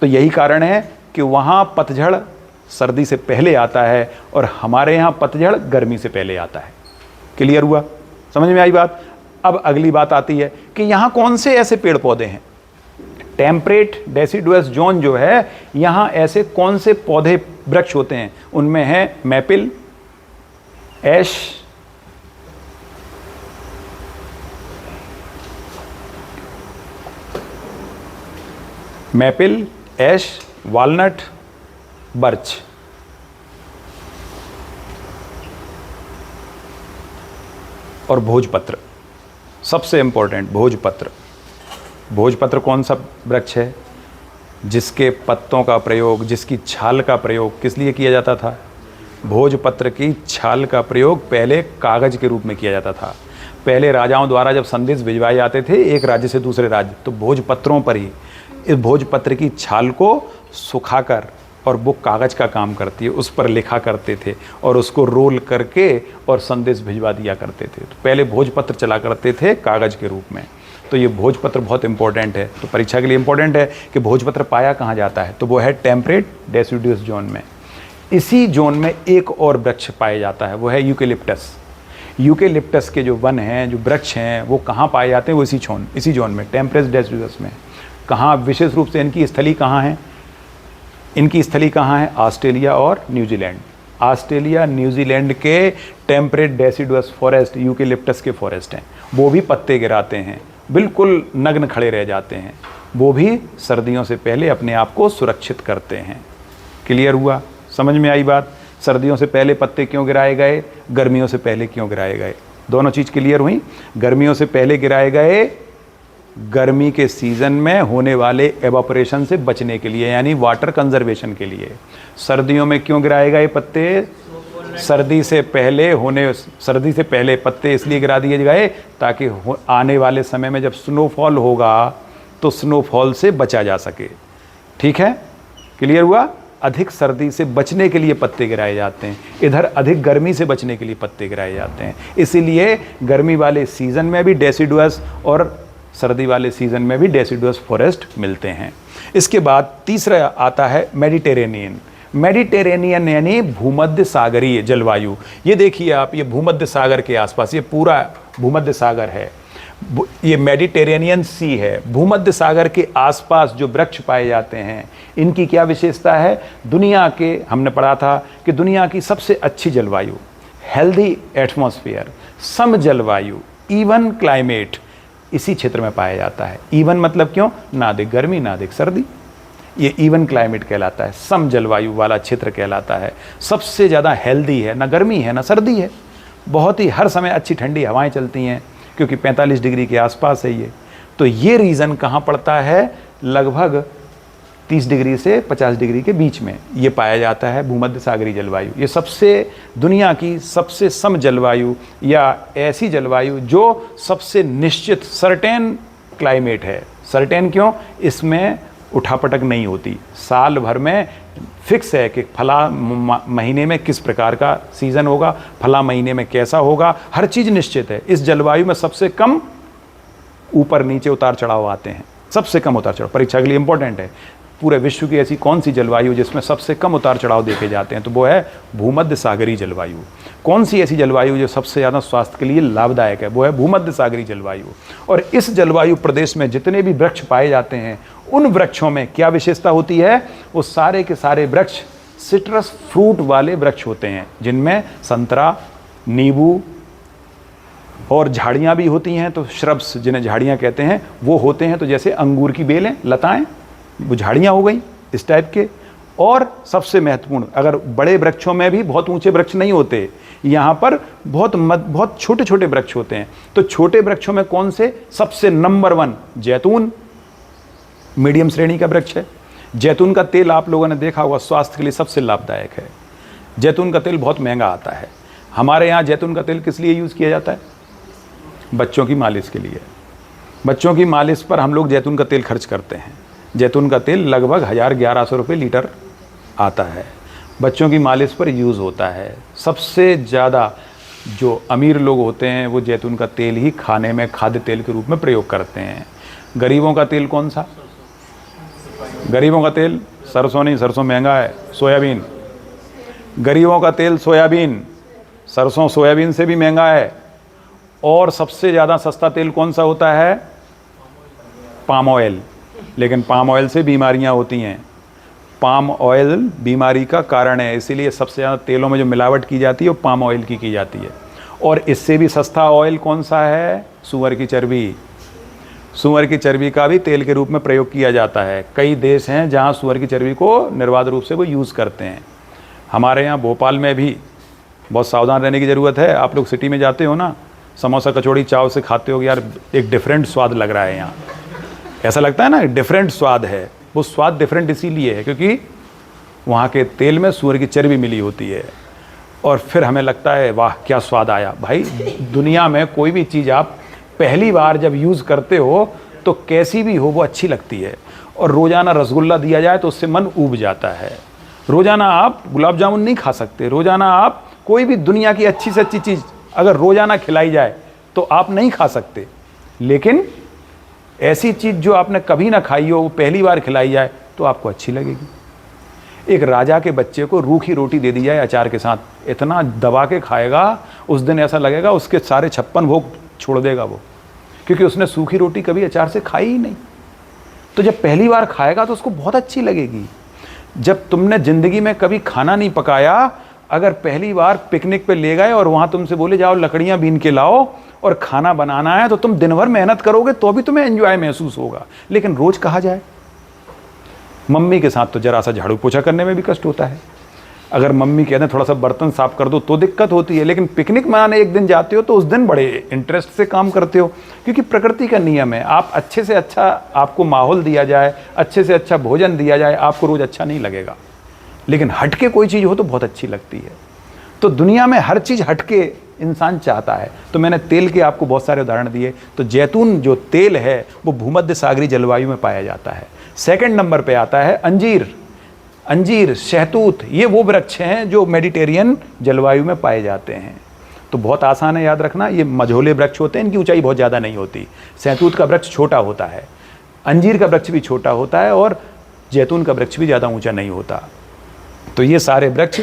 तो यही कारण है कि वहां पतझड़ सर्दी से पहले आता है और हमारे यहां पतझड़ गर्मी से पहले आता है। क्लियर हुआ? समझ में आई बात? अब अगली बात आती है कि यहां कौन से ऐसे पेड़ पौधे हैं। टेम्परेट डेसिडुअस जोन जो है, यहां ऐसे कौन से पौधे वृक्ष होते हैं? उनमें है मैपिल, ऐश, मैपिल, ऐश, वालनट, बर्च। और भोजपत्र, सबसे इंपॉर्टेंट भोजपत्र। भोजपत्र कौन सा वृक्ष है जिसके पत्तों का प्रयोग, जिसकी छाल का प्रयोग किस लिए किया जाता था? भोजपत्र की छाल का प्रयोग पहले कागज के रूप में किया जाता था। पहले राजाओं द्वारा जब संदेश भिजवाए जाते थे एक राज्य से दूसरे राज्य, तो भोजपत्रों पर ही, इस भोजपत्र की छाल को सुखाकर, और वो कागज़ का काम करती है, उस पर लिखा करते थे और उसको रोल करके और संदेश भिजवा दिया करते थे। तो पहले भोजपत्र चला करते थे कागज़ के रूप में। तो ये भोजपत्र बहुत इंपॉर्टेंट है, तो परीक्षा के लिए इंपॉर्टेंट है कि भोजपत्र पाया कहाँ जाता है, तो वो है टेम्परेट डेसिडुअस जोन में। इसी जोन में एक और वृक्ष पाया जाता है, वो है यूकेलिप्टस। यूकेलिप्टस के जो वन हैं, जो वृक्ष हैं, वो कहाँ पाए जाते हैं? वो इसी जोन में, टेम्परेट डेसिडुअस में। कहाँ विशेष रूप से इनकी स्थली कहाँ है? इनकी स्थली कहाँ है? ऑस्ट्रेलिया और न्यूजीलैंड। ऑस्ट्रेलिया न्यूजीलैंड के टेम्परेट डेसिडुअस फॉरेस्ट यूकेलिप्टस के फॉरेस्ट हैं, वो भी पत्ते गिराते हैं, बिल्कुल नग्न खड़े रह जाते हैं। वो भी सर्दियों से पहले अपने आप को सुरक्षित करते हैं। क्लियर हुआ? समझ में आई बात? सर्दियों से पहले पत्ते क्यों गिराए गए, गर्मियों से पहले क्यों गिराए गए? दोनों चीज़ क्लियर हुई। गर्मियों से पहले गिराए गए गर्मी के सीज़न में होने वाले एवापोरेशन से बचने के लिए, यानी वाटर कंजर्वेशन के लिए। सर्दियों में क्यों गिराए गए पत्ते? सर्दी से पहले पत्ते इसलिए गिरा दिए गए ताकि आने वाले समय में जब स्नोफॉल होगा तो स्नोफॉल से बचा जा सके। ठीक है? क्लियर हुआ? अधिक सर्दी से बचने के लिए पत्ते गिराए जाते हैं, इधर अधिक गर्मी से बचने के लिए पत्ते गिराए जाते हैं। इसीलिए गर्मी वाले सीज़न में भी डेसिडुअस और सर्दी वाले सीज़न में भी डेसिडुअस फॉरेस्ट मिलते हैं। इसके बाद तीसरा आता है मेडिटेरेनियन। मेडिटेरेनियन यानी भूमध्य सागरीय जलवायु। ये देखिए आप, ये भूमध्य सागर के आसपास, ये पूरा भूमध्य सागर है, ये मेडिटेरेनियन सी है। भूमध्य सागर के आसपास जो वृक्ष पाए जाते हैं, इनकी क्या विशेषता है? दुनिया के, हमने पढ़ा था कि दुनिया की सबसे अच्छी जलवायु, हेल्दी एटमॉस्फेयर, सम जलवायु, इवन क्लाइमेट इसी क्षेत्र में पाया जाता है। इवन मतलब क्यों? ना अधिक गर्मी ना अधिक सर्दी, ये इवन क्लाइमेट कहलाता है, सम जलवायु वाला क्षेत्र कहलाता है। सबसे ज़्यादा हेल्दी है, ना गर्मी है ना सर्दी है, बहुत ही हर समय अच्छी ठंडी हवाएं चलती हैं, क्योंकि 45 डिग्री के आसपास है ये। तो ये रीजन कहाँ पड़ता है? लगभग 30 डिग्री से 50 डिग्री के बीच में ये पाया जाता है भूमध्य सागरीय जलवायु। ये सबसे दुनिया की सबसे सम जलवायु, या ऐसी जलवायु जो सबसे निश्चित सर्टेन क्लाइमेट है। सर्टेन क्यों? इसमें उठापटक नहीं होती, साल भर में फिक्स है कि फला महीने में किस प्रकार का सीज़न होगा, फला महीने में कैसा होगा, हर चीज़ निश्चित है। इस जलवायु में सबसे कम ऊपर नीचे उतार चढ़ाव आते हैं, सबसे कम उतार चढ़ाव। परीक्षा के लिए इंपॉर्टेंट है। पूरे विश्व की ऐसी कौन सी जलवायु जिसमें सबसे कम उतार चढ़ाव देखे जाते हैं? तो वो है भूमध्य सागरीय जलवायु। कौन सी ऐसी जलवायु जो सबसे ज़्यादा स्वास्थ्य के लिए लाभदायक है? वो है भूमध्य सागरीय जलवायु। और इस जलवायु प्रदेश में जितने भी वृक्ष पाए जाते हैं, उन वृक्षों में क्या विशेषता होती है? वो सारे के सारे वृक्ष सिट्रस फ्रूट वाले वृक्ष होते हैं, जिनमें संतरा, नींबू और झाड़ियाँ भी होती हैं। तो श्रब्स, जिन्हें झाड़ियाँ कहते हैं, वो होते हैं। तो जैसे अंगूर की बेलें, लताएं, वो झाड़ियाँ हो गई इस टाइप के। और सबसे महत्वपूर्ण, अगर बड़े वृक्षों में भी बहुत ऊंचे वृक्ष नहीं होते, यहाँ पर बहुत छोटे छोटे वृक्ष होते हैं। तो छोटे वृक्षों में कौन से? सबसे नंबर 1 जैतून, मीडियम श्रेणी का वृक्ष है। जैतून का तेल आप लोगों ने देखा होगा, स्वास्थ्य के लिए सबसे लाभदायक है। जैतून का तेल बहुत महंगा आता है। हमारे यहाँ जैतून का तेल किस लिए यूज़ किया जाता है? बच्चों की मालिश के लिए। बच्चों की मालिश पर हम लोग जैतून का तेल खर्च करते हैं। जैतून का तेल लगभग 1000-1100 रुपये लीटर आता है, बच्चों की मालिश पर यूज़ होता है। सबसे ज़्यादा जो अमीर लोग होते हैं वो जैतून का तेल ही खाने में खाद्य तेल के रूप में प्रयोग करते हैं। गरीबों का तेल कौन सा? गरीबों का तेल सरसों नहीं, सरसों महंगा है, सोयाबीन। गरीबों का तेल सोयाबीन, सरसों सोयाबीन से भी महंगा है। और सबसे ज़्यादा सस्ता तेल कौन सा होता है? Palm oil. लेकिन पाम ऑयल से बीमारियां होती हैं। पाम ऑयल बीमारी का कारण है, इसीलिए सबसे ज़्यादा तेलों में जो मिलावट की जाती है वो पाम ऑयल की जाती है। और इससे भी सस्ता ऑयल कौन सा है? सूअर की चर्बी। सूअर की चर्बी का भी तेल के रूप में प्रयोग किया जाता है। कई देश हैं जहां सूअर की चर्बी को निर्बाध रूप से वो यूज़ करते हैं। हमारे यहाँ भोपाल में भी बहुत सावधान रहने की ज़रूरत है। आप लोग सिटी में जाते हो ना, समोसा कचौड़ी चाव से खाते हो, यार एक डिफरेंट स्वाद लग रहा है यहाँ, ऐसा लगता है ना, डिफरेंट स्वाद है। वो स्वाद डिफरेंट इसीलिए है क्योंकि वहाँ के तेल में सूअर की चर्बी मिली होती है। और फिर हमें लगता है वाह क्या स्वाद आया। भाई दुनिया में कोई भी चीज़ आप पहली बार जब यूज़ करते हो तो कैसी भी हो वो अच्छी लगती है। और रोज़ाना रसगुल्ला दिया जाए तो उससे मन ऊब जाता है। रोज़ाना आप गुलाब जामुन नहीं खा सकते। रोज़ाना आप कोई भी दुनिया की अच्छी से अच्छी चीज़ अगर रोज़ाना खिलाई जाए तो आप नहीं खा सकते। लेकिन ऐसी चीज़ जो आपने कभी ना खाई हो वो पहली बार खिलाई जाए तो आपको अच्छी लगेगी। एक राजा के बच्चे को रूखी रोटी दे दी जाए अचार के साथ, इतना दबा के खाएगा उस दिन ऐसा लगेगा उसके सारे 56 भोग छोड़ देगा वो, क्योंकि उसने सूखी रोटी कभी अचार से खाई ही नहीं। तो जब पहली बार खाएगा तो उसको बहुत अच्छी लगेगी। जब तुमने ज़िंदगी में कभी खाना नहीं पकाया, अगर पहली बार पिकनिक पे ले गए और वहाँ तुमसे बोले जाओ लकड़ियाँ बीन के लाओ और खाना बनाना है, तो तुम दिन भर मेहनत करोगे तो भी तुम्हें एंजॉय महसूस होगा। लेकिन रोज़ कहा जाए, मम्मी के साथ तो जरा सा झाड़ू पोछा करने में भी कष्ट होता है। अगर मम्मी कहते हैं थोड़ा सा बर्तन साफ कर दो तो दिक्कत होती है। लेकिन पिकनिक मनाने एक दिन जाते हो तो उस दिन बड़े इंटरेस्ट से काम करते हो, क्योंकि प्रकृति का नियम है। आप अच्छे से अच्छा, आपको माहौल दिया जाए, अच्छे से अच्छा भोजन दिया जाए, आपको रोज़ अच्छा नहीं लगेगा। लेकिन हटके कोई चीज़ हो तो बहुत अच्छी लगती है। तो दुनिया में हर चीज़ हटके इंसान चाहता है। तो मैंने तेल के आपको बहुत सारे उदाहरण दिए। तो जैतून जो तेल है वो भूमध्य सागरीय जलवायु में पाया जाता है। सेकंड नंबर पे आता है अंजीर। अंजीर, शहतूत, ये वो वृक्ष हैं जो मेडिटेरियन जलवायु में पाए जाते हैं। तो बहुत आसान है याद रखना, ये मझोले वृक्ष होते हैं, इनकी ऊंचाई बहुत ज़्यादा नहीं होती। शहतूत का वृक्ष छोटा होता है, अंजीर का वृक्ष भी छोटा होता है और जैतून का वृक्ष भी ज़्यादा ऊँचा नहीं होता। तो ये सारे वृक्ष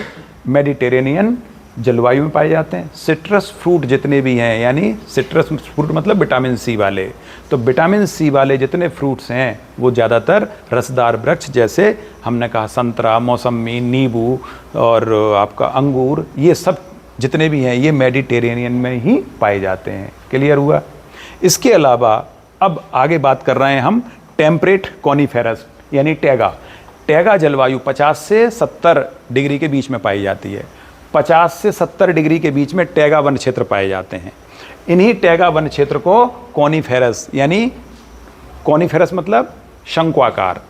मेडिटेरेनियन जलवायु में पाए जाते हैं। सिट्रस फ्रूट जितने भी हैं, यानी सिट्रस फ्रूट मतलब विटामिन सी वाले, तो विटामिन सी वाले जितने फ्रूट्स हैं वो ज़्यादातर रसदार वृक्ष, जैसे हमने कहा संतरा, मौसमी, नींबू और आपका अंगूर, ये सब जितने भी हैं ये मेडिटेरेनियन में ही पाए जाते हैं। क्लियर हुआ? इसके अलावा अब आगे बात कर रहे हैं हम टेम्परेट कॉनिफेरस यानी टैगा। टैगा जलवायु 50 से 70 डिग्री के बीच में पाई जाती है। 50 से 70 डिग्री के बीच में टैगा वन क्षेत्र पाए जाते हैं। इन्हीं टैगा वन क्षेत्र को कॉनिफेरस, यानी कॉनिफेरस मतलब शंकुआकार,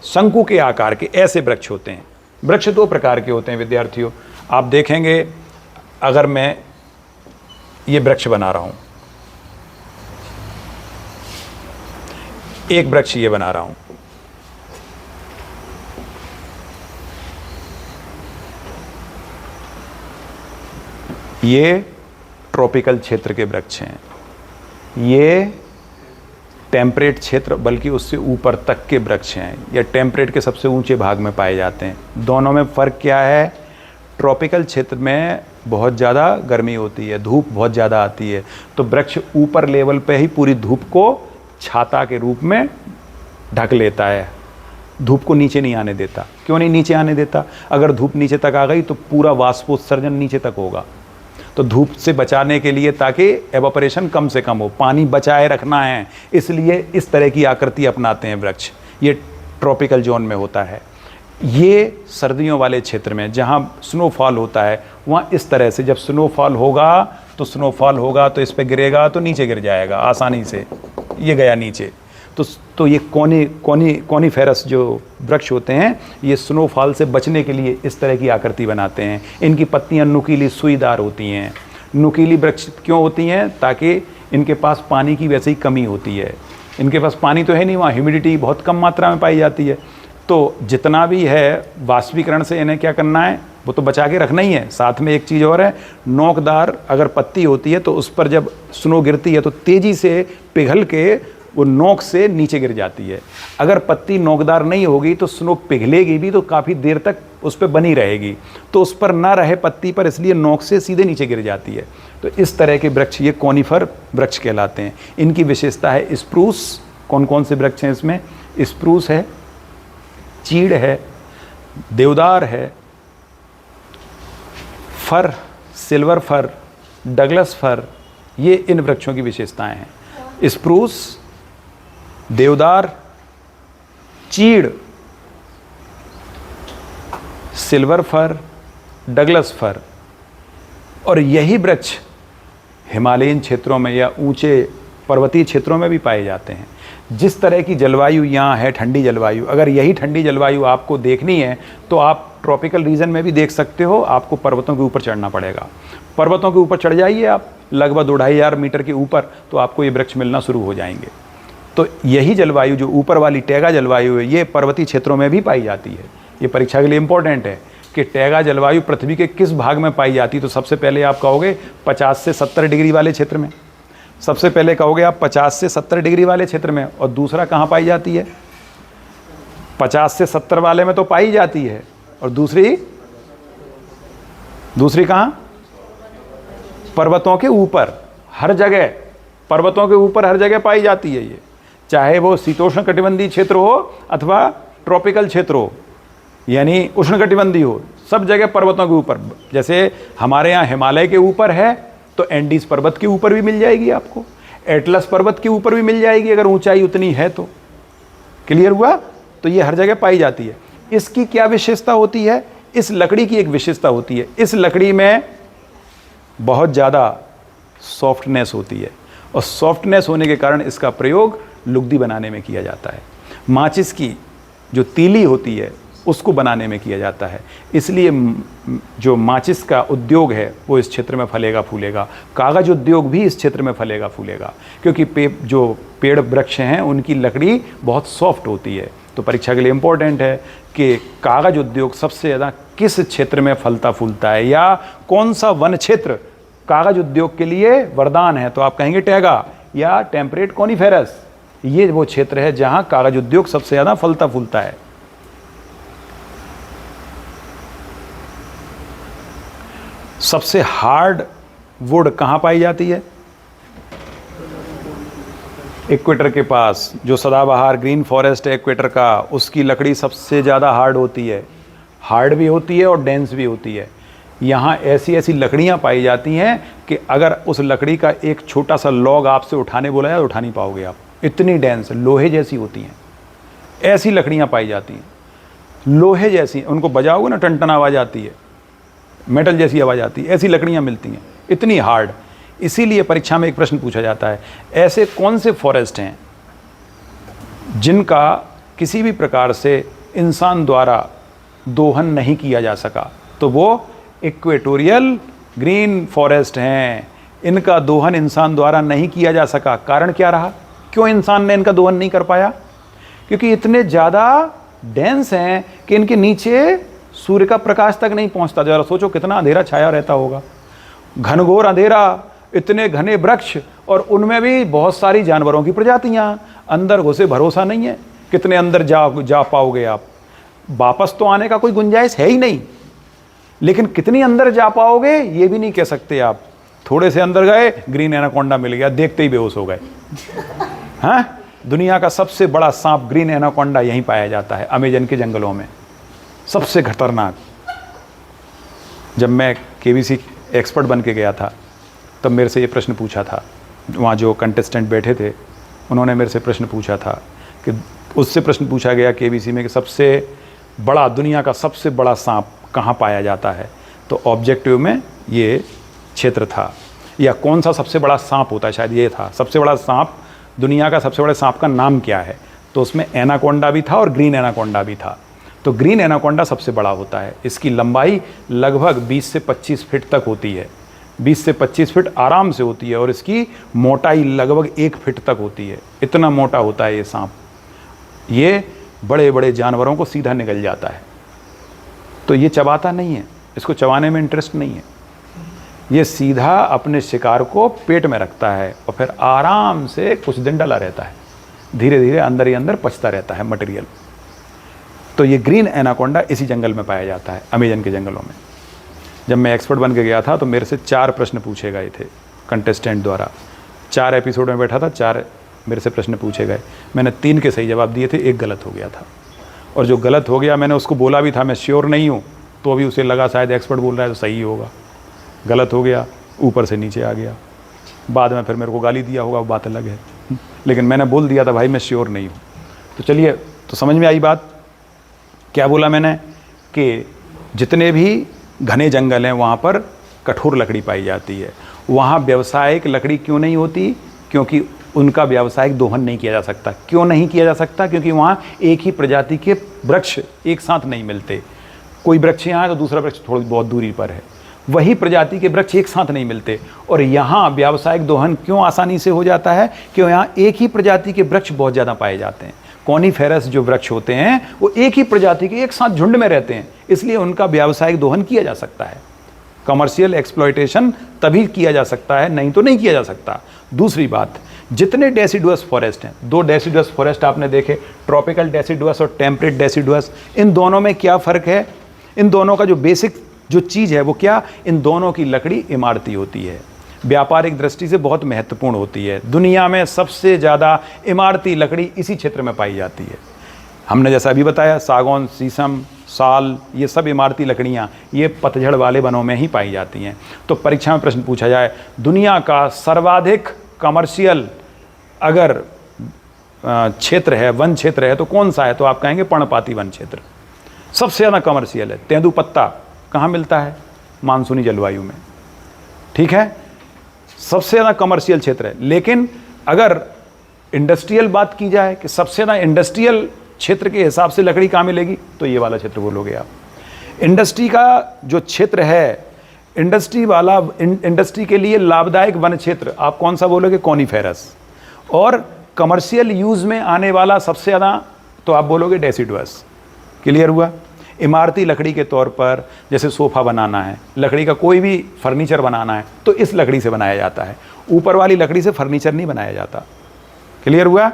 शंकु के आकार के ऐसे वृक्ष होते हैं। वृक्ष दो प्रकार के होते हैं विद्यार्थियों। आप देखेंगे, अगर मैं ये वृक्ष बना रहा हूं, एक वृक्ष ये बना रहा हूं, ये ट्रॉपिकल क्षेत्र के वृक्ष हैं, ये टेम्परेट क्षेत्र बल्कि उससे ऊपर तक के वृक्ष हैं, या टेम्परेट के सबसे ऊंचे भाग में पाए जाते हैं। दोनों में फ़र्क क्या है? ट्रॉपिकल क्षेत्र में बहुत ज़्यादा गर्मी होती है, धूप बहुत ज़्यादा आती है, तो वृक्ष ऊपर लेवल पे ही पूरी धूप को छाता के रूप में ढक लेता है, धूप को नीचे नहीं आने देता। क्यों नहीं नीचे आने देता? अगर धूप नीचे तक आ गई तो पूरा वाष्पोत्सर्जन नीचे तक होगा। तो धूप से बचाने के लिए, ताकि एवापोरेशन कम से कम हो, पानी बचाए रखना है, इसलिए इस तरह की आकृति अपनाते हैं वृक्ष। ये ट्रॉपिकल जोन में होता है। ये सर्दियों वाले क्षेत्र में जहाँ स्नोफॉल होता है, वहाँ इस तरह से जब स्नोफॉल होगा तो इस पर गिरेगा तो नीचे गिर जाएगा आसानी से, ये गया नीचे। तो ये कॉनीफेरस जो वृक्ष होते हैं, ये स्नोफॉल से बचने के लिए इस तरह की आकृति बनाते हैं। इनकी पत्तियां नुकीली सुईदार होती हैं। नुकीली वृक्ष क्यों होती हैं? ताकि इनके पास पानी की वैसे ही कमी होती है। इनके पास पानी तो है नहीं, वहाँ ह्यूमिडिटी बहुत कम मात्रा में पाई जाती है। तो जितना भी है वाष्पीकरण से इन्हें क्या करना है, वो तो बचा के रखना ही है। साथ में एक चीज़ और है, नोकदार अगर पत्ती होती है तो उस पर जब स्नो गिरती है तो तेज़ी से पिघल के वो नोक से नीचे गिर जाती है। अगर पत्ती नोकदार नहीं होगी तो स्नो पिघलेगी भी तो काफ़ी देर तक उस पर बनी रहेगी, तो उस पर ना रहे पत्ती पर, इसलिए नोक से सीधे नीचे गिर जाती है। तो इस तरह के वृक्ष ये कॉनिफर वृक्ष कहलाते हैं। इनकी विशेषता है स्प्रूस। कौन कौन से वृक्ष हैं इसमें? स्प्रूस है, चीड़ है, देवदार है, फर, सिल्वर फर, डगलस फर, ये इन वृक्षों की विशेषताएं हैं। स्प्रूस, देवदार, चीड़, सिल्वर फर, डगलस फर। और यही वृक्ष हिमालयन क्षेत्रों में या ऊंचे पर्वतीय क्षेत्रों में भी पाए जाते हैं। जिस तरह की जलवायु यहाँ है, ठंडी जलवायु, अगर यही ठंडी जलवायु आपको देखनी है तो आप ट्रॉपिकल रीजन में भी देख सकते हो। आपको पर्वतों के ऊपर चढ़ना पड़ेगा। पर्वतों के ऊपर चढ़ जाइए आप लगभग 2500 मीटर के ऊपर, तो आपको ये वृक्ष मिलना शुरू हो जाएंगे। तो यही जलवायु जो ऊपर वाली टैगा जलवायु है, ये पर्वतीय क्षेत्रों में भी पाई जाती है। ये परीक्षा के लिए इंपॉर्टेंट है कि टैगा जलवायु पृथ्वी के किस भाग में पाई जाती है। तो सबसे पहले आप कहोगे 50 से 70 डिग्री वाले क्षेत्र में। सबसे पहले कहोगे आप 50 से 70 डिग्री वाले क्षेत्र में। और दूसरा कहाँ पाई जाती है? 50 से 70 वाले में तो पाई जाती है, और दूसरी कहाँ? पर्वतों के ऊपर हर जगह, पर्वतों के ऊपर हर जगह पाई जाती है ये, चाहे वो शीतोष्ण कटिबंधीय क्षेत्र हो अथवा ट्रॉपिकल क्षेत्र हो, यानी उष्णकटिबंधीय हो, सब जगह पर्वतों के ऊपर। जैसे हमारे यहाँ हिमालय के ऊपर है तो एंडीज पर्वत के ऊपर भी मिल जाएगी आपको, एटलस पर्वत के ऊपर भी मिल जाएगी अगर ऊंचाई उतनी है तो। क्लियर हुआ? तो ये हर जगह पाई जाती है। इसकी क्या विशेषता होती है? इस लकड़ी की एक विशेषता होती है, इस लकड़ी में बहुत ज़्यादा सॉफ्टनेस होती है, और सॉफ्टनेस होने के कारण इसका प्रयोग लुगदी बनाने में किया जाता है। माचिस की जो तीली होती है उसको बनाने में किया जाता है। इसलिए जो माचिस का उद्योग है वो इस क्षेत्र में फलेगा फूलेगा। कागज़ उद्योग भी इस क्षेत्र में फलेगा फूलेगा, क्योंकि जो पेड़ वृक्ष हैं उनकी लकड़ी बहुत सॉफ्ट होती है। तो परीक्षा के लिए इम्पोर्टेंट है कि कागज़ उद्योग सबसे ज़्यादा किस क्षेत्र में फलता फूलता है, या कौन सा वन क्षेत्र कागज़ उद्योग के लिए वरदान है। तो आप कहेंगे टैगा या टेम्परेट कॉनिफेरस, ये वो क्षेत्र है जहाँ कागज़ उद्योग सबसे ज़्यादा फलता फूलता है। सबसे हार्ड वुड कहाँ पाई जाती है? इक्वेटर के पास जो सदाबहार ग्रीन फॉरेस्ट है इक्वेटर का, उसकी लकड़ी सबसे ज़्यादा हार्ड होती है। हार्ड भी होती है और डेंस भी होती है। यहाँ ऐसी ऐसी लकड़ियाँ पाई जाती हैं कि अगर उस लकड़ी का एक छोटा सा लॉग आपसे उठाने बोला जाए तो उठा नहीं पाओगे आप, इतनी डेंस, लोहे जैसी होती हैं। ऐसी लकड़ियाँ पाई जाती हैं, लोहे जैसी, उनको बजाओगे ना टन टन आवाज़ आती है, मेटल जैसी आवाज़ आती है। ऐसी लकड़ियाँ मिलती हैं, इतनी हार्ड। इसीलिए परीक्षा में एक प्रश्न पूछा जाता है, ऐसे कौन से फॉरेस्ट हैं जिनका किसी भी प्रकार से इंसान द्वारा दोहन नहीं किया जा सका? तो वो इक्वेटोरियल ग्रीन फॉरेस्ट हैं। इनका दोहन इंसान द्वारा नहीं किया जा सका। कारण क्या रहा? क्यों इंसान ने इनका दोहन नहीं कर पाया? क्योंकि इतने ज़्यादा डेंस हैं कि इनके नीचे सूर्य का प्रकाश तक नहीं पहुंचता। जरा सोचो कितना अंधेरा छाया रहता होगा, घनघोर अंधेरा, इतने घने वृक्ष, और उनमें भी बहुत सारी जानवरों की प्रजातियां। अंदर घुसे भरोसा नहीं है कितने अंदर जा पाओगे आप। वापस तो आने का कोई गुंजाइश है ही नहीं, लेकिन कितनी अंदर जा पाओगे ये भी नहीं कह सकते आप। थोड़े से अंदर गए, ग्रीन एनाकोंडा मिल गया, देखते ही बेहोश हो गए। हाँ, दुनिया का सबसे बड़ा सांप ग्रीन एनाकोंडा यहीं पाया जाता है, अमेजन के जंगलों में, सबसे खतरनाक। जब मैं केबीसी एक्सपर्ट बन के गया था तब मेरे से ये प्रश्न पूछा था, वहाँ जो कंटेस्टेंट बैठे थे उन्होंने मेरे से प्रश्न पूछा था कि उससे प्रश्न पूछा गया केबीसी में कि सबसे बड़ा, दुनिया का सबसे बड़ा सांप कहाँ पाया जाता है? तो ऑब्जेक्टिव में ये क्षेत्र था, या कौन सा सबसे बड़ा सांप होता है, शायद ये था। सबसे बड़ा सांप दुनिया का सबसे बड़े सांप का नाम क्या है, तो उसमें एनाकोंडा भी था और ग्रीन एनाकोंडा भी था। तो ग्रीन एनाकोंडा सबसे बड़ा होता है, इसकी लंबाई लगभग 20 से 25 फीट तक होती है, 20 से 25 फीट आराम से होती है, और इसकी मोटाई लगभग 1 फीट तक होती है। इतना मोटा होता है ये सांप। ये बड़े बड़े जानवरों को सीधा निगल जाता है। तो ये चबाता नहीं है, इसको चबाने में इंटरेस्ट नहीं है, ये सीधा अपने शिकार को पेट में रखता है और फिर आराम से कुछ दिन डला रहता है, धीरे धीरे अंदर ही अंदर पचता रहता है मटेरियल। तो ये ग्रीन एनाकोंडा इसी जंगल में पाया जाता है, अमेजन के जंगलों में। जब मैं एक्सपर्ट बन के गया था तो मेरे से 4 प्रश्न पूछे गए थे कंटेस्टेंट द्वारा। 4 एपिसोड में बैठा था, 4 मेरे से प्रश्न पूछे गए, मैंने 3 के सही जवाब दिए थे, 1 गलत हो गया था। और जो गलत हो गया मैंने उसको बोला भी था मैं श्योर नहीं हूँ, तो अभी उसे लगा शायद एक्सपर्ट बोल रहा है तो सही होगा। गलत हो गया, ऊपर से नीचे आ गया। बाद में फिर मेरे को गाली दिया होगा, वो बात अलग है, लेकिन मैंने बोल दिया था भाई मैं श्योर नहीं हूँ। तो चलिए, तो समझ में आई बात। क्या बोला मैंने कि जितने भी घने जंगल हैं वहाँ पर कठोर लकड़ी पाई जाती है। वहाँ व्यावसायिक लकड़ी क्यों नहीं होती? क्योंकि उनका व्यावसायिक दोहन नहीं किया जा सकता। क्यों नहीं किया जा सकता? क्योंकि वहाँ एक ही प्रजाति के वृक्ष एक साथ नहीं मिलते। कोई वृक्ष यहाँ है तो दूसरा वृक्ष थोड़ी बहुत दूरी पर है, वही प्रजाति के वृक्ष एक साथ नहीं मिलते। और यहाँ व्यावसायिक दोहन क्यों आसानी से हो जाता है? क्यों यहाँ एक ही प्रजाति के वृक्ष बहुत ज़्यादा पाए जाते हैं। कॉनीफेरस जो वृक्ष होते हैं वो एक ही प्रजाति के एक साथ झुंड में रहते हैं, इसलिए उनका व्यावसायिक दोहन किया जा सकता है। कमर्शियल एक्सप्लॉयटेशन तभी किया जा सकता है, नहीं तो नहीं किया जा सकता। दूसरी बात, जितने डेसिडुअस फॉरेस्ट हैं, 2 डेसिडुअस फॉरेस्ट आपने देखे, ट्रॉपिकल डेसिडुअस और टेम्परेट डेसिडुअस, इन दोनों में क्या फ़र्क है? इन दोनों का जो बेसिक जो चीज़ है वो क्या? इन दोनों की लकड़ी इमारती होती है, व्यापारिक दृष्टि से बहुत महत्वपूर्ण होती है। दुनिया में सबसे ज़्यादा इमारती लकड़ी इसी क्षेत्र में पाई जाती है। हमने जैसा अभी बताया, सागौन, शीशम, साल, ये सब इमारती लकड़ियाँ ये पतझड़ वाले वनों में ही पाई जाती हैं। तो परीक्षा में प्रश्न पूछा जाए, दुनिया का सर्वाधिक कमर्शियल अगर क्षेत्र है, वन क्षेत्र है, तो कौन सा है? तो आप कहेंगे पर्णपाती वन क्षेत्र सबसे ज़्यादा कमर्शियल है। तेंदुपत्ता कहाँ मिलता है? मानसूनी जलवायु में, ठीक है, सबसे ज़्यादा कमर्शियल क्षेत्र है। लेकिन अगर इंडस्ट्रियल बात की जाए कि सबसे ज़्यादा इंडस्ट्रियल क्षेत्र के हिसाब से लकड़ी कहाँ मिलेगी, तो ये वाला क्षेत्र बोलोगे आप। इंडस्ट्री का जो क्षेत्र है, इंडस्ट्री वाला, इंडस्ट्री के लिए लाभदायक वन क्षेत्र आप कौन सा बोलोगे? कॉनीफेरस। और कमर्शियल यूज़ में आने वाला सबसे ज़्यादा तो आप बोलोगे डेसिडुअस। क्लियर हुआ? इमारती लकड़ी के तौर पर जैसे सोफ़ा बनाना है, लकड़ी का कोई भी फर्नीचर बनाना है तो इस लकड़ी से बनाया जाता है, ऊपर वाली लकड़ी से फर्नीचर नहीं बनाया जाता। क्लियर हुआ?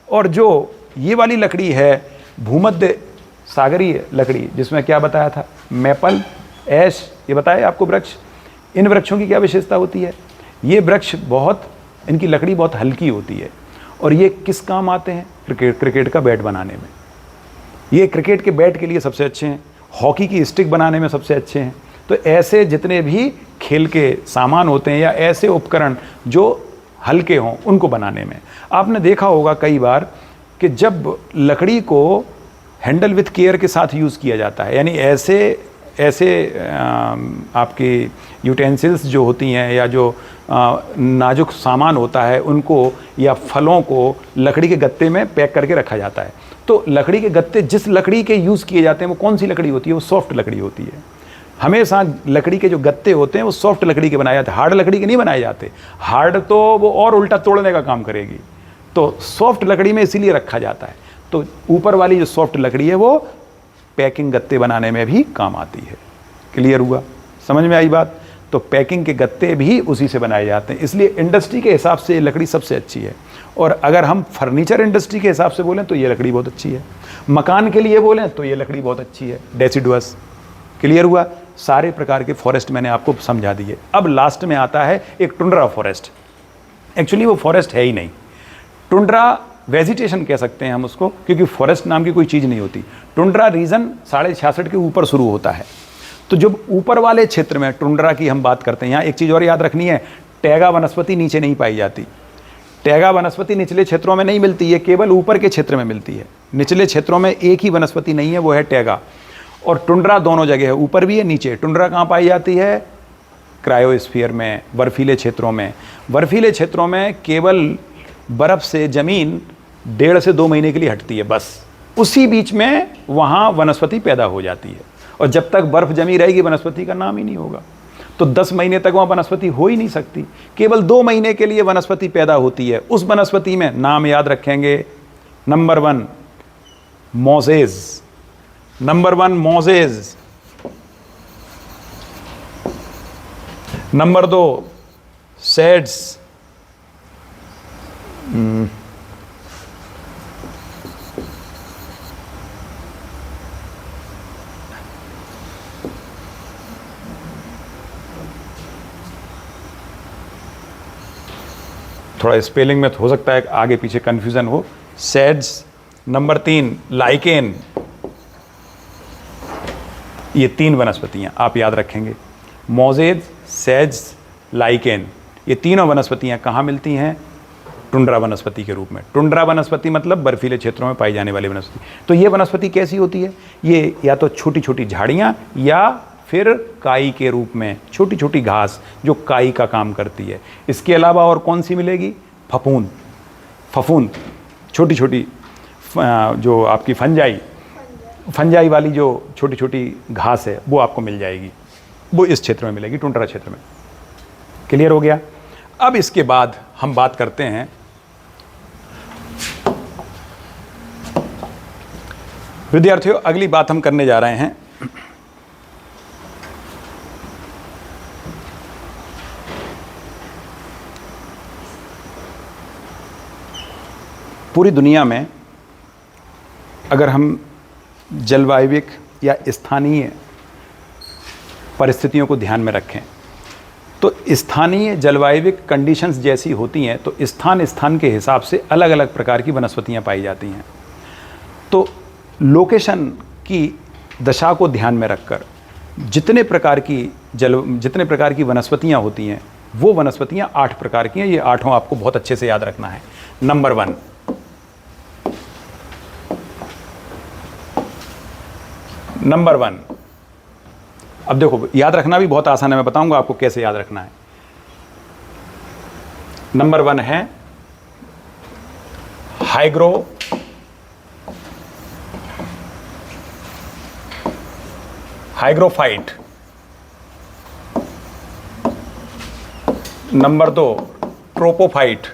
और जो ये वाली लकड़ी है भूमध्य सागरीय लकड़ी, जिसमें क्या बताया था? मैपल, ऐश, ये बताया आपको वृक्ष। इन वृक्षों की क्या विशेषता होती है? ये वृक्ष बहुत, इनकी लकड़ी बहुत हल्की होती है और ये किस काम आते हैं? क्रिकेट का बैट बनाने में। ये क्रिकेट के बैट के लिए सबसे अच्छे हैं, हॉकी की स्टिक बनाने में सबसे अच्छे हैं। तो ऐसे जितने भी खेल के सामान होते हैं या ऐसे उपकरण जो हल्के हों उनको बनाने में, आपने देखा होगा कई बार कि जब लकड़ी को हैंडल विथ केयर के साथ यूज़ किया जाता है, यानी ऐसे आपकी यूटेंसिल्स जो होती हैं या जो नाजुक सामान होता है उनको या फलों को लकड़ी के गत्ते में पैक करके रखा जाता है। तो लकड़ी के गत्ते जिस लकड़ी के यूज़ किए जाते हैं वो कौन सी लकड़ी होती है? वो सॉफ्ट लकड़ी होती है। हमेशा लकड़ी के जो गत्ते होते हैं वो सॉफ्ट लकड़ी के बनाए जाते हैं, हार्ड लकड़ी के नहीं बनाए जाते। हार्ड तो वो और उल्टा तोड़ने का काम करेगी, तो सॉफ्ट लकड़ी में इसीलिए रखा जाता है। तो ऊपर वाली जो सॉफ्ट लकड़ी है वो पैकिंग गत्ते बनाने में भी काम आती है। क्लियर हुआ? समझ में आई बात? तो पैकिंग के गत्ते भी उसी से बनाए जाते हैं, इसलिए इंडस्ट्री के हिसाब से ये लकड़ी सबसे अच्छी है। और अगर हम फर्नीचर इंडस्ट्री के हिसाब से बोलें तो ये लकड़ी बहुत अच्छी है, मकान के लिए बोलें तो ये लकड़ी बहुत अच्छी है, डेसिडुअस। क्लियर हुआ? सारे प्रकार के फॉरेस्ट मैंने आपको समझा दिए। अब लास्ट में आता है एक टुंड्रा फॉरेस्ट। एक्चुअली वो फॉरेस्ट है ही नहीं, टुंड्रा वेजिटेशन कह सकते हैं हम उसको, क्योंकि फॉरेस्ट नाम की कोई चीज़ नहीं होती। टुंड्रा रीजन 66.5 के ऊपर शुरू होता है। तो जब ऊपर वाले क्षेत्र में टुंड्रा की हम बात करते हैं, यहाँ एक चीज़ और याद रखनी है, टैगा वनस्पति नीचे नहीं पाई जाती। टैगा वनस्पति निचले क्षेत्रों में नहीं मिलती है, केवल ऊपर के क्षेत्र में मिलती है। निचले क्षेत्रों में एक ही वनस्पति नहीं है, वो है टैगा। और टुंड्रा दोनों जगह है, ऊपर भी है नीचे। टुंड्रा कहाँ पाई जाती है? क्रायोस्फीयर में, बर्फीले क्षेत्रों में। बर्फीले क्षेत्रों में केवल बर्फ़ से ज़मीन 1.5 से 2 महीने के लिए हटती है, बस उसी बीच में वहाँ वनस्पति पैदा हो जाती है। और जब तक बर्फ़ जमी रहेगी वनस्पति का नाम ही नहीं होगा। तो 10 महीने तक वहाँ वनस्पति हो ही नहीं सकती। केवल 2 महीने के लिए वनस्पति पैदा होती है। उस वनस्पति में नाम याद रखेंगे, नंबर 1 मोजेज, नंबर 1 मोजेज, नंबर 2 सेड्स, थोड़ा स्पेलिंग में हो सकता है आगे पीछे कंफ्यूजन हो, सेड्स, नंबर 3 लाइकेन। ये 3 वनस्पतियां आप याद रखेंगे, मोजेज, सेड्स, लाइकेन। ये तीनों वनस्पतियां कहाँ मिलती हैं? टुंड्रा वनस्पति के रूप में। टुंड्रा वनस्पति मतलब बर्फीले क्षेत्रों में पाई जाने वाली वनस्पति। तो ये वनस्पति कैसी होती है? ये या तो छोटी छोटी झाड़ियाँ या फिर काई के रूप में छोटी छोटी घास जो काई का काम करती है। इसके अलावा और कौन सी मिलेगी? फफूंद, फफूंद, छोटी छोटी जो आपकी फंजाई वाली जो छोटी छोटी घास है वो आपको मिल जाएगी, वो इस क्षेत्र में मिलेगी, टुंड्रा क्षेत्र में। क्लियर हो गया? अब इसके बाद हम बात करते हैं विद्यार्थियों, अगली बात हम करने जा रहे हैं पूरी दुनिया में अगर हम जलवायविक या स्थानीय परिस्थितियों को ध्यान में रखें तो स्थानीय जलवायविक कंडीशंस जैसी होती हैं तो स्थान स्थान के हिसाब से अलग अलग प्रकार की वनस्पतियां पाई जाती हैं। तो लोकेशन की दशा को ध्यान में रखकर जितने प्रकार की वनस्पतियां होती हैं वो वनस्पतियां 8 प्रकार की हैं। ये 8 आपको बहुत अच्छे से याद रखना है। नंबर 1 अब देखो याद रखना भी बहुत आसान है, मैं बताऊंगा आपको कैसे याद रखना है। नंबर 1 है हाइग्रोफाइट। नंबर 2 ट्रोपोफाइट,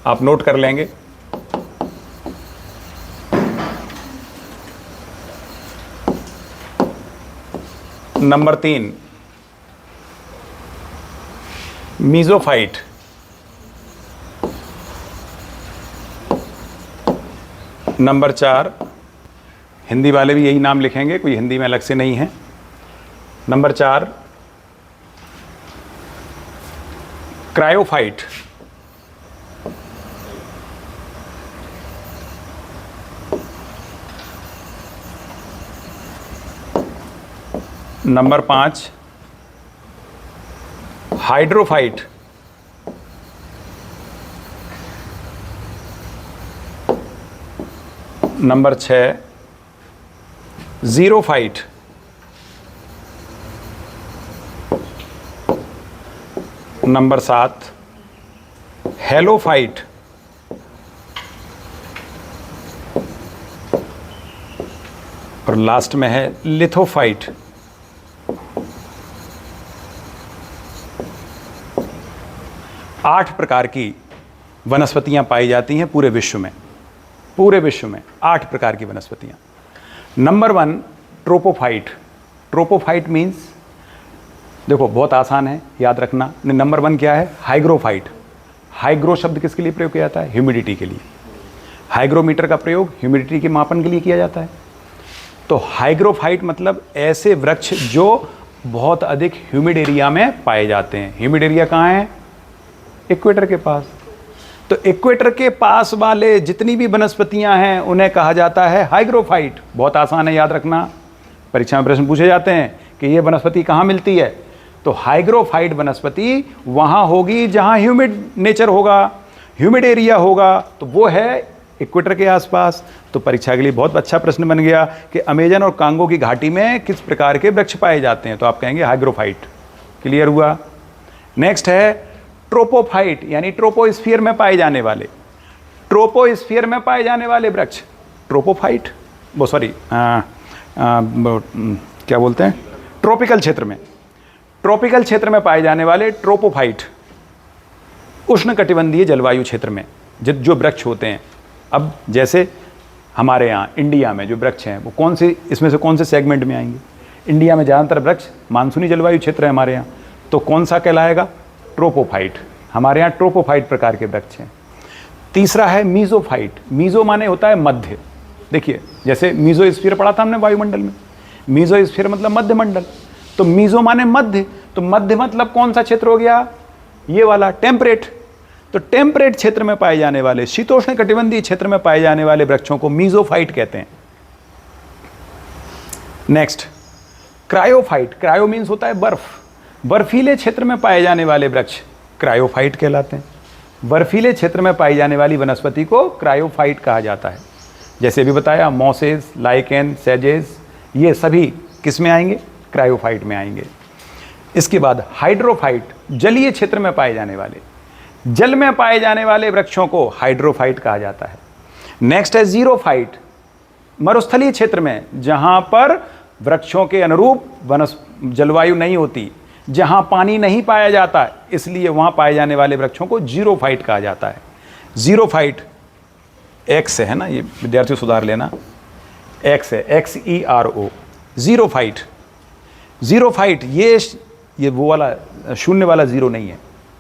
आप नोट कर लेंगे। नंबर 3 मीजोफाइट। नंबर 4, हिंदी वाले भी यही नाम लिखेंगे, कोई हिंदी में अलग से नहीं है। Number 4 cryophyte. Number 5 hydrophyte. Number 6 xerophyte. Number 7 halophyte. और लास्ट में है लिथोफाइट। आठ प्रकार की वनस्पतियां पाई जाती हैं पूरे विश्व में। पूरे विश्व में 8 प्रकार की वनस्पतियां। नंबर 1 ट्रोपोफाइट। ट्रोपोफाइट मीन्स, देखो बहुत आसान है याद रखना। नंबर 1 क्या है? हाइग्रोफाइट। हाइग्रो शब्द किसके लिए प्रयोग किया जाता है? ह्यूमिडिटी के लिए। हाइग्रोमीटर का प्रयोग ह्यूमिडिटी के मापन के लिए किया जाता है। तो हाइग्रोफाइट मतलब ऐसे वृक्ष जो बहुत अधिक ह्यूमिड एरिया में पाए जाते हैं। ह्यूमिड एरिया कहाँ है? इक्वेटर के पास। तो इक्वेटर के पास वाले जितनी भी वनस्पतियां हैं उन्हें कहा जाता है हाइग्रोफाइट। बहुत आसान है याद रखना, परीक्षा में प्रश्न पूछे जाते हैं कि ये वनस्पति कहाँ मिलती है। तो हाइग्रोफाइट वनस्पति वहाँ होगी जहाँ ह्यूमिड नेचर होगा, ह्यूमिड एरिया होगा, तो वो है इक्वेटर के आसपास। तो परीक्षा के लिए बहुत अच्छा प्रश्न बन गया कि अमेजन और कांगो की घाटी में किस प्रकार के वृक्ष पाए जाते हैं, तो आप कहेंगे हाइग्रोफाइट। क्लियर हुआ? नेक्स्ट है ट्रोपोफाइट यानी ट्रोपोस्फीयर में पाए जाने वाले, ट्रोपोस्फीयर में पाए जाने वाले वृक्ष ट्रोपोफाइट, वो सॉरी क्या बोलते हैं, ट्रॉपिकल क्षेत्र में, ट्रॉपिकल क्षेत्र में पाए जाने वाले ट्रोपोफाइट, उष्णकटिबंधीय जलवायु क्षेत्र में जो वृक्ष होते हैं। अब जैसे हमारे यहाँ इंडिया में जो वृक्ष हैं वो कौन से, इसमें से कौन से सेगमेंट में आएंगे? इंडिया में ज़्यादातर वृक्ष मानसूनी जलवायु क्षेत्र है हमारे यहाँ, तो कौन सा कहलाएगा? ट्रोपोफाइट। हमारे यहाँ ट्रोपोफाइट प्रकार के वृक्ष हैं। तीसरा है मीजोफाइट। मीजो माने होता है मध्य। देखिए जैसे मीजोस्फीयर पढ़ा था हमने वायुमंडल में, मीजोस्फीयर मतलब मध्य मंडल, तो मीजो माने मध्य, तो मध्य मतलब कौन सा क्षेत्र हो गया? ये वाला टेम्परेट। तो टेम्परेट क्षेत्र में पाए जाने वाले, शीतोष्ण कटिबंधीय क्षेत्र में पाए जाने वाले वृक्षों को मीजोफाइट कहते हैं। Next cryophyte. क्रायो मीन्स होता है बर्फ। बर्फीले क्षेत्र में पाए जाने वाले वृक्ष क्रायोफाइट कहलाते हैं। बर्फीले क्षेत्र में पाई जाने वाली वनस्पति को क्रायोफाइट कहा जाता है। जैसे अभी बताया मॉसेस, लाइकेन, सेजेस, ये सभी किस में आएंगे? क्रायोफाइट में आएंगे। इसके बाद हाइड्रोफाइट, जलीय क्षेत्र में पाए जाने वाले, जल में पाए जाने वाले वृक्षों को हाइड्रोफाइट कहा जाता है। नेक्स्ट है जीरोफाइट, मरुस्थलीय क्षेत्र में जहां पर वृक्षों के अनुरूप जलवायु नहीं होती, जहां पानी नहीं पाया जाता, इसलिए वहां पाए जाने वाले वृक्षों को जीरोफाइट कहा जाता है। जीरोफाइट एक्स है ना, ये विद्यार्थी सुधार लेना, एक्स है, XERO, जीरोफाइट। जीरोफाइट ये वो वाला शून्य वाला जीरो नहीं है,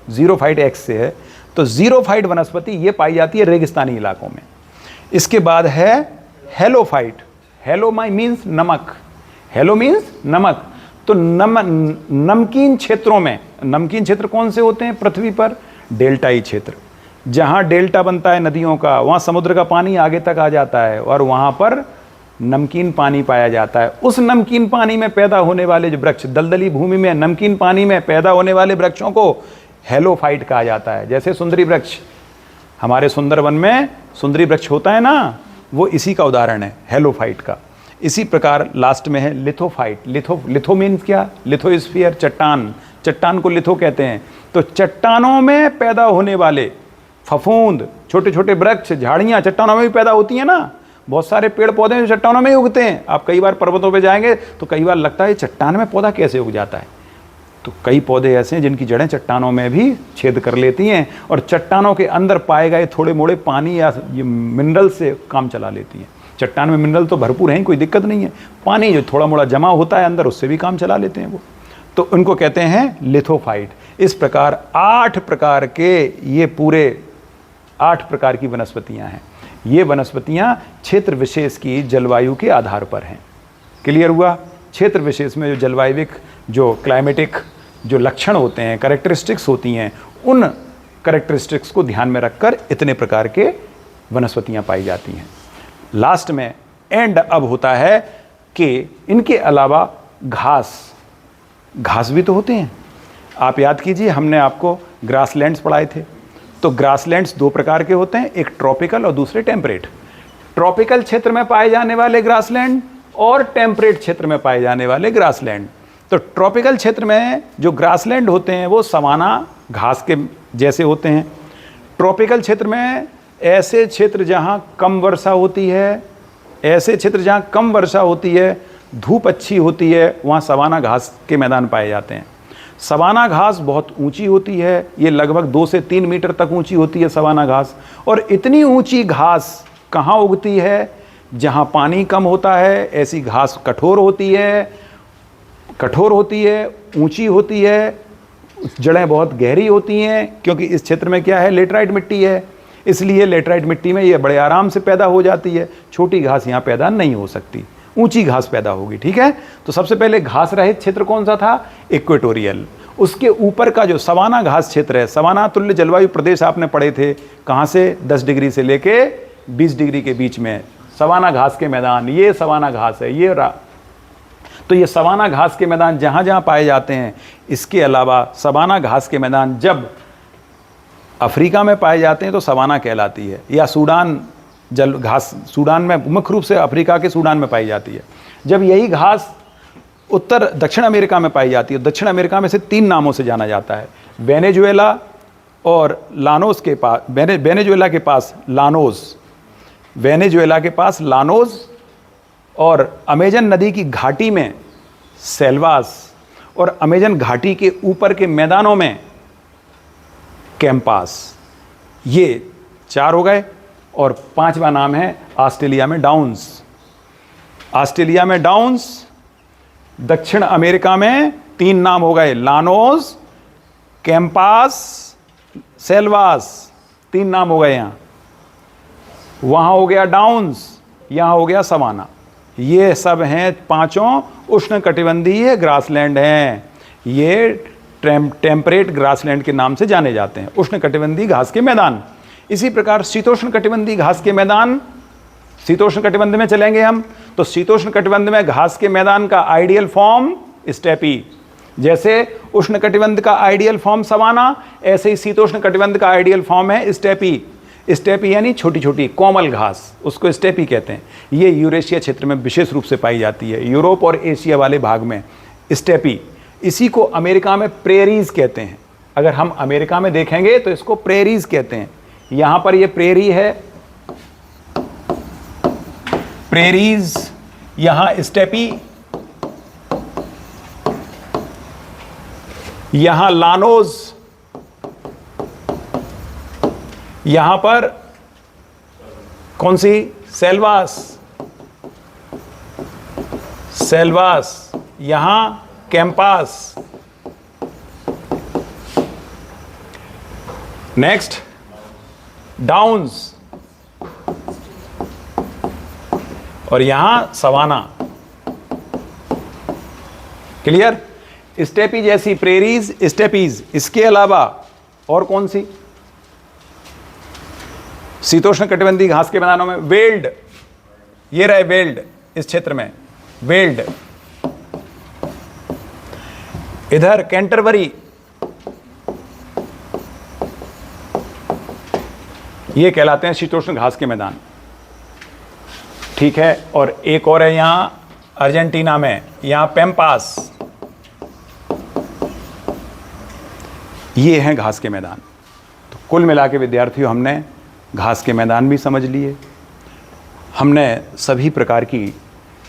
जीरोफाइट एक्स से है। तो जीरोफाइट वनस्पति ये पाई जाती है रेगिस्तानी इलाकों में। इसके बाद है हेलोफाइट। हेलो मीन्स नमक, हेलो मीन्स नमक। तो नमकीन क्षेत्रों में, नमकीन क्षेत्र कौन से होते हैं पृथ्वी पर? डेल्टाई क्षेत्र। जहां डेल्टा बनता है नदियों का, वहां समुद्र का पानी आगे तक आ जाता है और वहां पर नमकीन पानी पाया जाता है। उस नमकीन पानी में पैदा होने वाले जो वृक्ष, दलदली भूमि में नमकीन पानी में पैदा होने वाले वृक्षों को हेलोफाइट कहा जाता है। जैसे सुंदरी वृक्ष, हमारे सुंदरवन में सुंदरी वृक्ष होता है ना, वो इसी का उदाहरण है, हेलोफाइट का। इसी प्रकार लास्ट में है लिथोफाइट। लिथो मीन्स क्या? लिथोस्फीयर, चट्टान, चट्टान को लिथो कहते हैं। तो चट्टानों में पैदा होने वाले फफूंद, छोटे छोटे वृक्ष, झाड़ियाँ चट्टानों में भी पैदा होती हैं ना। बहुत सारे पेड़ पौधे जो चट्टानों में ही उगते हैं। आप कई बार पर्वतों पे जाएंगे तो कई बार लगता है चट्टान में पौधा कैसे उग जाता है। तो कई पौधे ऐसे हैं जिनकी जड़ें चट्टानों में भी छेद कर लेती हैं और चट्टानों के अंदर पाए गए थोड़े मोड़े पानी या ये मिनरल से काम चला लेती हैं। चट्टान में मिनरल तो भरपूर हैं, कोई दिक्कत नहीं है। पानी जो थोड़ा मोड़ा जमा होता है अंदर, उससे भी काम चला लेते हैं वो। तो उनको कहते हैं लिथोफाइट। इस प्रकार 8 प्रकार के, ये पूरे 8 प्रकार की वनस्पतियां हैं। ये वनस्पतियां क्षेत्र विशेष की जलवायु के आधार पर हैं। क्लियर हुआ? क्षेत्र विशेष में जो जलवायविक, जो क्लाइमेटिक जो लक्षण होते हैं, कैरेक्टरिस्टिक्स होती हैं, उन कैरेक्टरिस्टिक्स को ध्यान में रखकर इतने प्रकार के वनस्पतियां पाई जाती हैं। लास्ट में एंड अब होता है कि इनके अलावा घास भी तो होते हैं। आप याद कीजिए, हमने आपको ग्रासलैंड्स पढ़ाए थे। तो ग्रासलैंड्स 2 प्रकार के होते हैं, एक ट्रॉपिकल और दूसरे टेम्परेट। ट्रॉपिकल क्षेत्र में पाए जाने वाले ग्रासलैंड और टेम्परेट क्षेत्र में पाए जाने वाले ग्रासलैंड। तो ट्रॉपिकल क्षेत्र में जो ग्रासलैंड होते हैं वो सवाना घास के जैसे होते हैं। ट्रॉपिकल क्षेत्र में ऐसे क्षेत्र जहाँ कम वर्षा होती है, ऐसे क्षेत्र जहाँ कम वर्षा होती है, धूप अच्छी होती है, वहाँ सवाना घास के मैदान पाए जाते हैं। सवाना घास बहुत ऊंची होती है, ये लगभग 2 से 3 मीटर तक ऊंची होती है सवाना घास। और इतनी ऊंची घास कहाँ उगती है? जहाँ पानी कम होता है। ऐसी घास कठोर होती है, ऊंची होती है, जड़ें बहुत गहरी होती हैं, क्योंकि इस क्षेत्र में क्या है? लेटराइट मिट्टी है, इसलिए लेटराइट मिट्टी में ये बड़े आराम से पैदा हो जाती है। छोटी घास यहाँ पैदा नहीं हो सकती, ऊंची घास पैदा होगी। ठीक है, तो सबसे पहले घास रहित क्षेत्र कौन सा था? इक्वेटोरियल। उसके ऊपर का जो सवाना घास क्षेत्र है, सवाना तुल्य जलवायु प्रदेश आपने पढ़े थे, कहाँ से? 10 डिग्री से लेके 20 डिग्री के बीच में सवाना घास के मैदान, ये सवाना घास है, ये तो ये सवाना घास के मैदान जहाँ जहाँ पाए जाते हैं। इसके अलावा सवाना घास के मैदान जब अफ्रीका में पाए जाते हैं तो सवाना कहलाती है, या सूडान जल घास, सूडान में मुख्य रूप से अफ्रीका के सूडान में पाई जाती है। जब यही घास उत्तर दक्षिण अमेरिका में पाई जाती है, दक्षिण अमेरिका में से 3 नामों से जाना जाता है, वेनेजुएला, और लानोस के पास वेनेजुएला के पास लानोस, वेनेजुएला के पास लानोस, और अमेजन नदी की घाटी में सेल्वास, और अमेजन घाटी के ऊपर के मैदानों में कैंपास। ये 4 हो गए। और 5वां नाम है ऑस्ट्रेलिया में डाउन्स। ऑस्ट्रेलिया में डाउन्स, दक्षिण अमेरिका में 3 नाम हो गए, लानोस, कैंपास, सेल्वास, 3 नाम हो गए। यहां वहां हो गया डाउन्स, यहां हो गया सवाना। ये सब हैं 5 उष्णकटिबंधीय ग्रासलैंड हैं। ये टेम्परेट ग्रासलैंड के नाम से जाने जाते हैं, उष्णकटिबंधीय घास के मैदान। इसी प्रकार शीतोष्ण कटिबंधीय घास के मैदान, शीतोष्ण कटिबंध में चलेंगे हम, तो शीतोष्ण कटिबंध में घास के मैदान का आइडियल फॉर्म स्टेपी। जैसे उष्ण कटिबंध का आइडियल फॉर्म सवाना, ऐसे ही शीतोष्ण कटिबंध का आइडियल फॉर्म है स्टेपी। स्टेपी यानी छोटी छोटी कोमल घास, उसको स्टेपी कहते हैं। ये यूरेशिया क्षेत्र में विशेष रूप से पाई जाती है, यूरोप और एशिया वाले भाग में स्टेपी। इसी को अमेरिका में प्रेरीज कहते हैं। अगर हम अमेरिका में देखेंगे तो इसको प्रेरीज कहते हैं। यहां पर ये प्रेरी है, प्रेरीज, यहां स्टेपी, यहां लानोज, यहां पर कौन सी, सेल्वास, सेल्वास, यहां कैंपास। नेक्स्ट डाउन्स, और यहां सवाना। क्लियर? स्टेपी जैसी प्रेरीज, स्टेपीज। इसके अलावा और कौन सी? शीतोष्ण कटिबंधीय घास के मैदानों में वेल्ड, ये रहे वेल्ड, इस क्षेत्र में वेल्ड। इधर कैंटरबरी, ये कहलाते हैं शीतोष्ण घास के मैदान। ठीक है। और एक और है यहां अर्जेंटीना में, यहां पैम्पास। ये हैं घास के मैदान। तो कुल मिला के विद्यार्थियों, हमने घास के मैदान भी समझ लिए, हमने सभी प्रकार की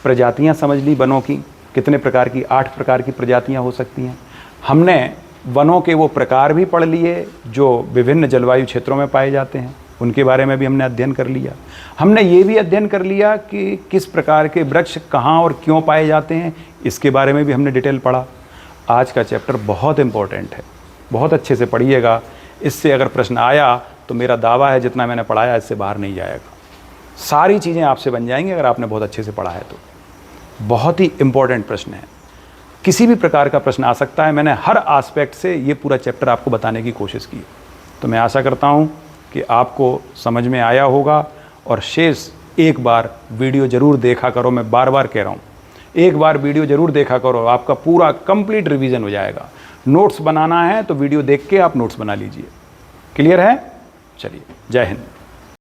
प्रजातियां समझ ली वनों की। कितने प्रकार की? 8 प्रकार की प्रजातियां हो सकती हैं। हमने वनों के वो प्रकार भी पढ़ लिए जो विभिन्न जलवायु क्षेत्रों में पाए जाते हैं, उनके बारे में भी हमने अध्ययन कर लिया। हमने ये भी अध्ययन कर लिया कि किस प्रकार के वृक्ष कहाँ और क्यों पाए जाते हैं, इसके बारे में भी हमने डिटेल पढ़ा। आज का चैप्टर बहुत इम्पोर्टेंट है, बहुत अच्छे से पढ़िएगा। इससे अगर प्रश्न आया तो मेरा दावा है जितना मैंने पढ़ाया इससे बाहर नहीं जाएगा। सारी चीज़ें आपसे बन जाएंगी अगर आपने बहुत अच्छे से पढ़ा है तो। बहुत ही इम्पोर्टेंट प्रश्न है, किसी भी प्रकार का प्रश्न आ सकता है। मैंने हर आस्पेक्ट से ये पूरा चैप्टर आपको बताने की कोशिश की। तो मैं आशा करता हूँ कि आपको समझ में आया होगा। और शेष एक बार वीडियो ज़रूर देखा करो, मैं बार बार कह रहा हूँ, एक बार वीडियो ज़रूर देखा करो, आपका पूरा कंप्लीट रिवीजन हो जाएगा। नोट्स बनाना है तो वीडियो देख के आप नोट्स बना लीजिए। क्लियर है? चलिए, जय हिंद।